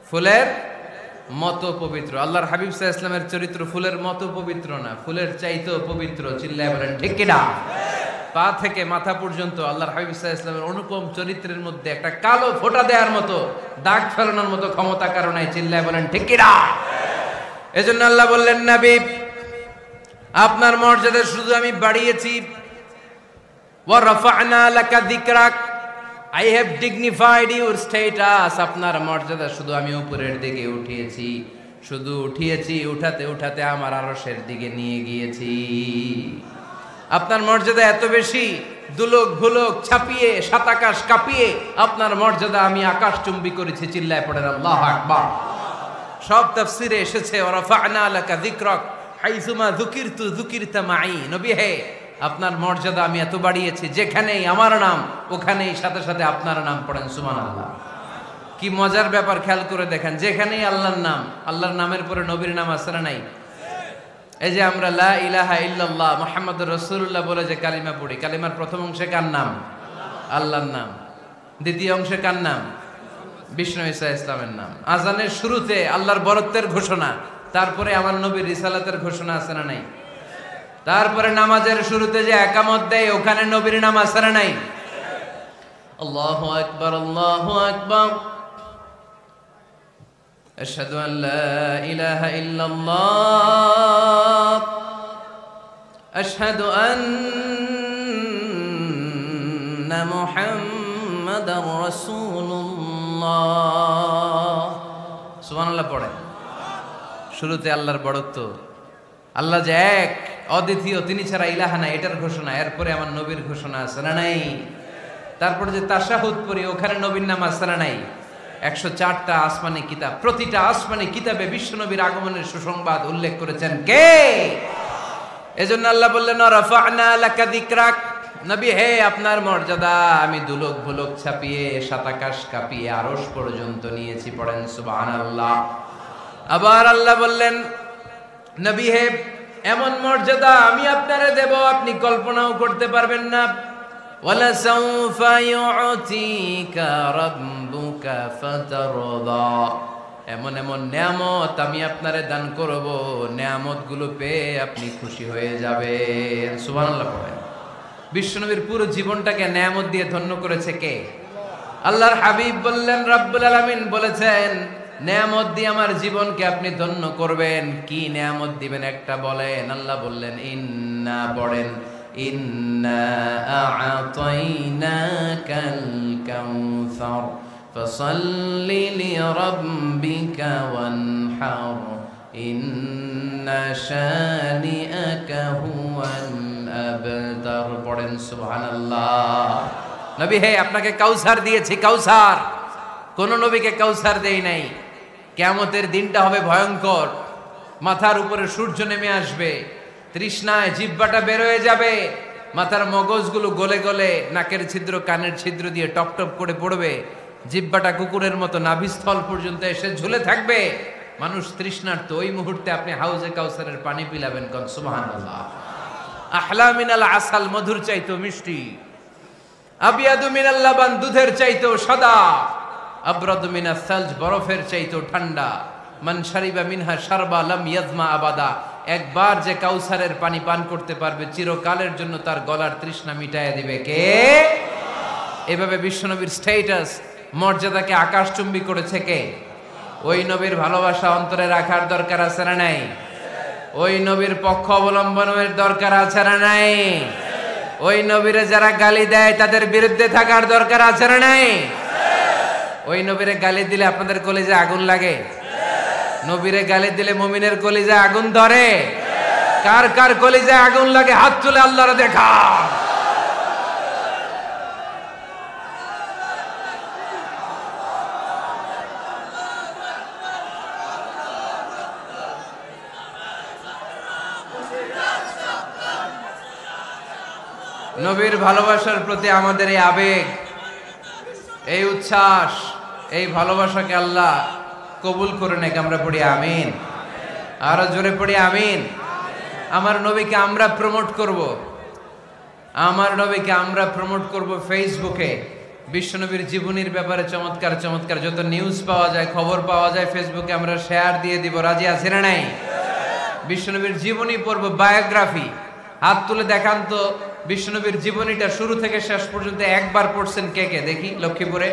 ফুলের মতো পবিত্র। আল্লাহর হাবিব সাল্লাল্লাহু আলাইহি ওয়াসাল্লামের চরিত্র ফুলের মতো পবিত্র না, ফুলের চাইতেও পবিত্র। চিল্লায় বলেন ঠিক কিনা? পা থেকে মাথা পর্যন্ত আল্লাহর হাবিব সাল্লাল্লাহু আলাইহি ওয়াসাল্লামের অনুপম চরিত্রের মধ্যে একটা কালো ফোঁটা দেওয়ার মতো, দাগ ফেলানোর মতো ক্ষমতা কারো নাই। চিল্লায় বলেন ঠিক কিনা? এজন্য আল্লাহ বললেন, নবী আপনার মর্যাদা শুধু আমি বাড়িয়েছি। ওয়া রাফা'না লাকা যিকরাক। I have dignified your status. আপনার মর্যাদা শুধু আমি উপরের দিকে উঠিয়েছি, উঠাতে উঠাতে আমার আরশের দিকে নিয়ে গিয়েছি। আপনার মর্যাদা এত বেশি, দুলোক ভুলোক ছাপিয়ে সাতাকাশ কাঁপিয়ে আপনার মর্যাদা আমি আকাশচুম্বী করেছি। চিল্লায় পড়েন আল্লাহু আকবার। সব তাফসিরে এসেছে ওয়ারাফা'না লাকা যিকরাক হাইসুমা যুকিরতু যুকিরতা মাই। নবী হে, আপনার মর্যাদা আমি এত বাড়িয়েছি, যেখানেই আমার নাম ওখানেই সাথে সাথে আপনার নাম। পড়েন সুবহানাল্লাহ। কি মজার ব্যাপার, খেয়াল করে দেখেন, যেখানেই আল্লাহর নাম, আল্লাহর নামের পরে নবীর নাম আছে না নাই? এই যে আমরা লা ইলাহা ইল্লাল্লাহ মুহাম্মাদুর রাসূলুল্লাহ বলে যে কালিমা পড়ি, কালিমার প্রথম অংশে কার নাম? আল্লাহর নাম। দ্বিতীয় অংশে কার নাম? বিষ্ণু ঈসা ইসলামের নাম। আজানের শুরুতে আল্লাহর বরত্বের ঘোষণা, তারপরে আমার নবীর রিসালাতের ঘোষণা আছে না নাই? তারপরে নামাজের শুরুতে যে একামত দেয়, ওখানে নবীর নাম আছে না নাই? আল্লাহু আকবার, আল্লাহু আকবার। আশহাদু আন লা ইলাহা ইল্লাল্লাহ, আশহাদু আন্না মুহাম্মাদার রাসূলুল্লাহ। সুবহানাল্লাহ পড়েন। শুরুতে আল্লাহর বড়ত্ব, আল্লাহ যে এক অদ্বিতীয়, তিনি ছাড়া ইলাহা নাই, এটার ঘোষণা। এরপরে আমার নবীর ঘোষণা আছে না নাই? তারপরে যে তাশাহুদ পড়ি, ওখানে নবীর নাম আছে না নাই? 104টা আসমানি কিতাব, প্রতিটা আসমানি কিতাবে বিশ্ব নবীর আগমনের সুসংবাদ উল্লেখ করেছেন কে? এজন্য আল্লাহ বললেন রাফা'না লাকা যিকরাক। নবী হে, আপনার মর্যাদা আমি দুলোক ভুলোক ছাপিয়ে সাতাকাশ কাঁপিয়ে আরশ পর্যন্ত নিয়েছি। পড়েন সুবহানাল্লাহ। আবার আল্লাহ বললেন নবী হে, এমন মর্যাদা আমি আপনারে দেব আপনি কল্পনাও করতে পারবেন না। ওয়ালা সাউফা ইউতিকা রাব্বুকা ফাতারদা। এমন এমন নিয়ামত আমি আপনারে দান করব, নিয়ামতগুলো পেয়ে আপনি খুশি হয়ে যাবেন। সুবহানাল্লাহ পড়েন। বিশ্বনবীর পুরো জীবনটাকে নিয়ামত দিয়ে ধন্য করেছে কে? আল্লাহর হাবিব বললেন, রব্বুল আলামিন বলেছেন নিয়ামত দিয়ে আমার জীবনকে আপনি ধন্য করবেন। কি নিয়ামত দিবেন একটা বলেন? আল্লাহ বললেন ইন্না, পড়েন, ইন্না আ'তাইনাকাল কাউসার ফাসাল্লি লিরাব্বিকা ওয়ানহার ইন্না শানিআকা হুয়াল আবতার। পড়েন সুবহানাল্লাহ। নবী হে, আপনাকে কাউসার দিয়েছি, কাউসার। কোন নবীকে কাউসার দেই নাই। কিয়ামতের দিনটা হবে ভয়ঙ্কর, মাথার উপরে সূর্য নেমে আসবে, তৃষ্ণায় জিহ্বাটা বের হয়ে যাবে, মাথার মগজগুলো গলে গলে নাকের ছিদ্র কানের ছিদ্র দিয়ে টপ টপ করে পড়বে, জিহ্বাটা কুকুরের মতো নাভিস্থল পর্যন্ত এসে ঝুলে থাকবে। মানুষ তৃষ্ণার্ত। ওই মুহূর্তে আপনি হাউজে কাউসারের পানি পিলাবেন। কোন সুবহানাল্লাহ। আহলা মিনাল আসাল, মধুর চাইতো মিষ্টি। আবিয়াদু মিনাল লাবান, দুধের চাইতো সাদা। আবরাদু মিনাস সালজ, বরফের চাইতো ঠান্ডা। মান শারিবা মিনহা শারবা লাম ইয়াজমা আবাদা। একবার যে কাউসারের পানি পান করতে পারবে, চিরকালের জন্য তার গলার তৃষ্ণা মিটাইয়া দিবে কে? এভাবে বিশ্বনবীর স্ট্যাটাস, মর্যাদাকে আকাশচুম্বী করেছে কে? ওই নবীর ভালোবাসা অন্তরে রাখার দরকার আছে না নাই? ওই নবীর পক্ষ অবলম্বনের দরকার আছে না নাই? ওই নবীরে যারা গালি দেয় তাদের বিরুদ্ধে থাকার দরকার আছে না নাই? ওই নবীরে গালি দিলে আপনাদের কলিজায় আগুন লাগে? নবীরে গালি দিলে মুমিনের কলিজায় আগুন ধরে? কার কার কলিজায় আগুন লাগে হাত তুলে আল্লাহরে দেখা। নবীর ভালোবাসার প্রতি আমাদের এই আবেগ, এই উচ্ছ্বাস, এই ভালোবাসাকে আল্লাহ কবুল করে নেক। আমরা পড়ি আমিন। আরো জোরে পড়ি আমিন। আমার নবীকে আমরা প্রমোট করব, আমার নবীকে আমরা প্রমোট করব ফেসবুকে। বিশ্বনবীর জীবনীর ব্যাপারে চমৎকার চমৎকার যত নিউজ পাওয়া যায়, খবর পাওয়া যায়, ফেসবুকে আমরা শেয়ার দিয়ে দিব। রাজি আছেন না নাই? বিশ্বনবীর জীবনী পড়ব, বায়োগ্রাফি। হাত তুলে দেখান তো বিশ্বনবীর জীবনীটা শুরু থেকে শেষ পর্যন্ত একবার পড়ছেন কে কে? দেখি লক্ষ্মীপুরে।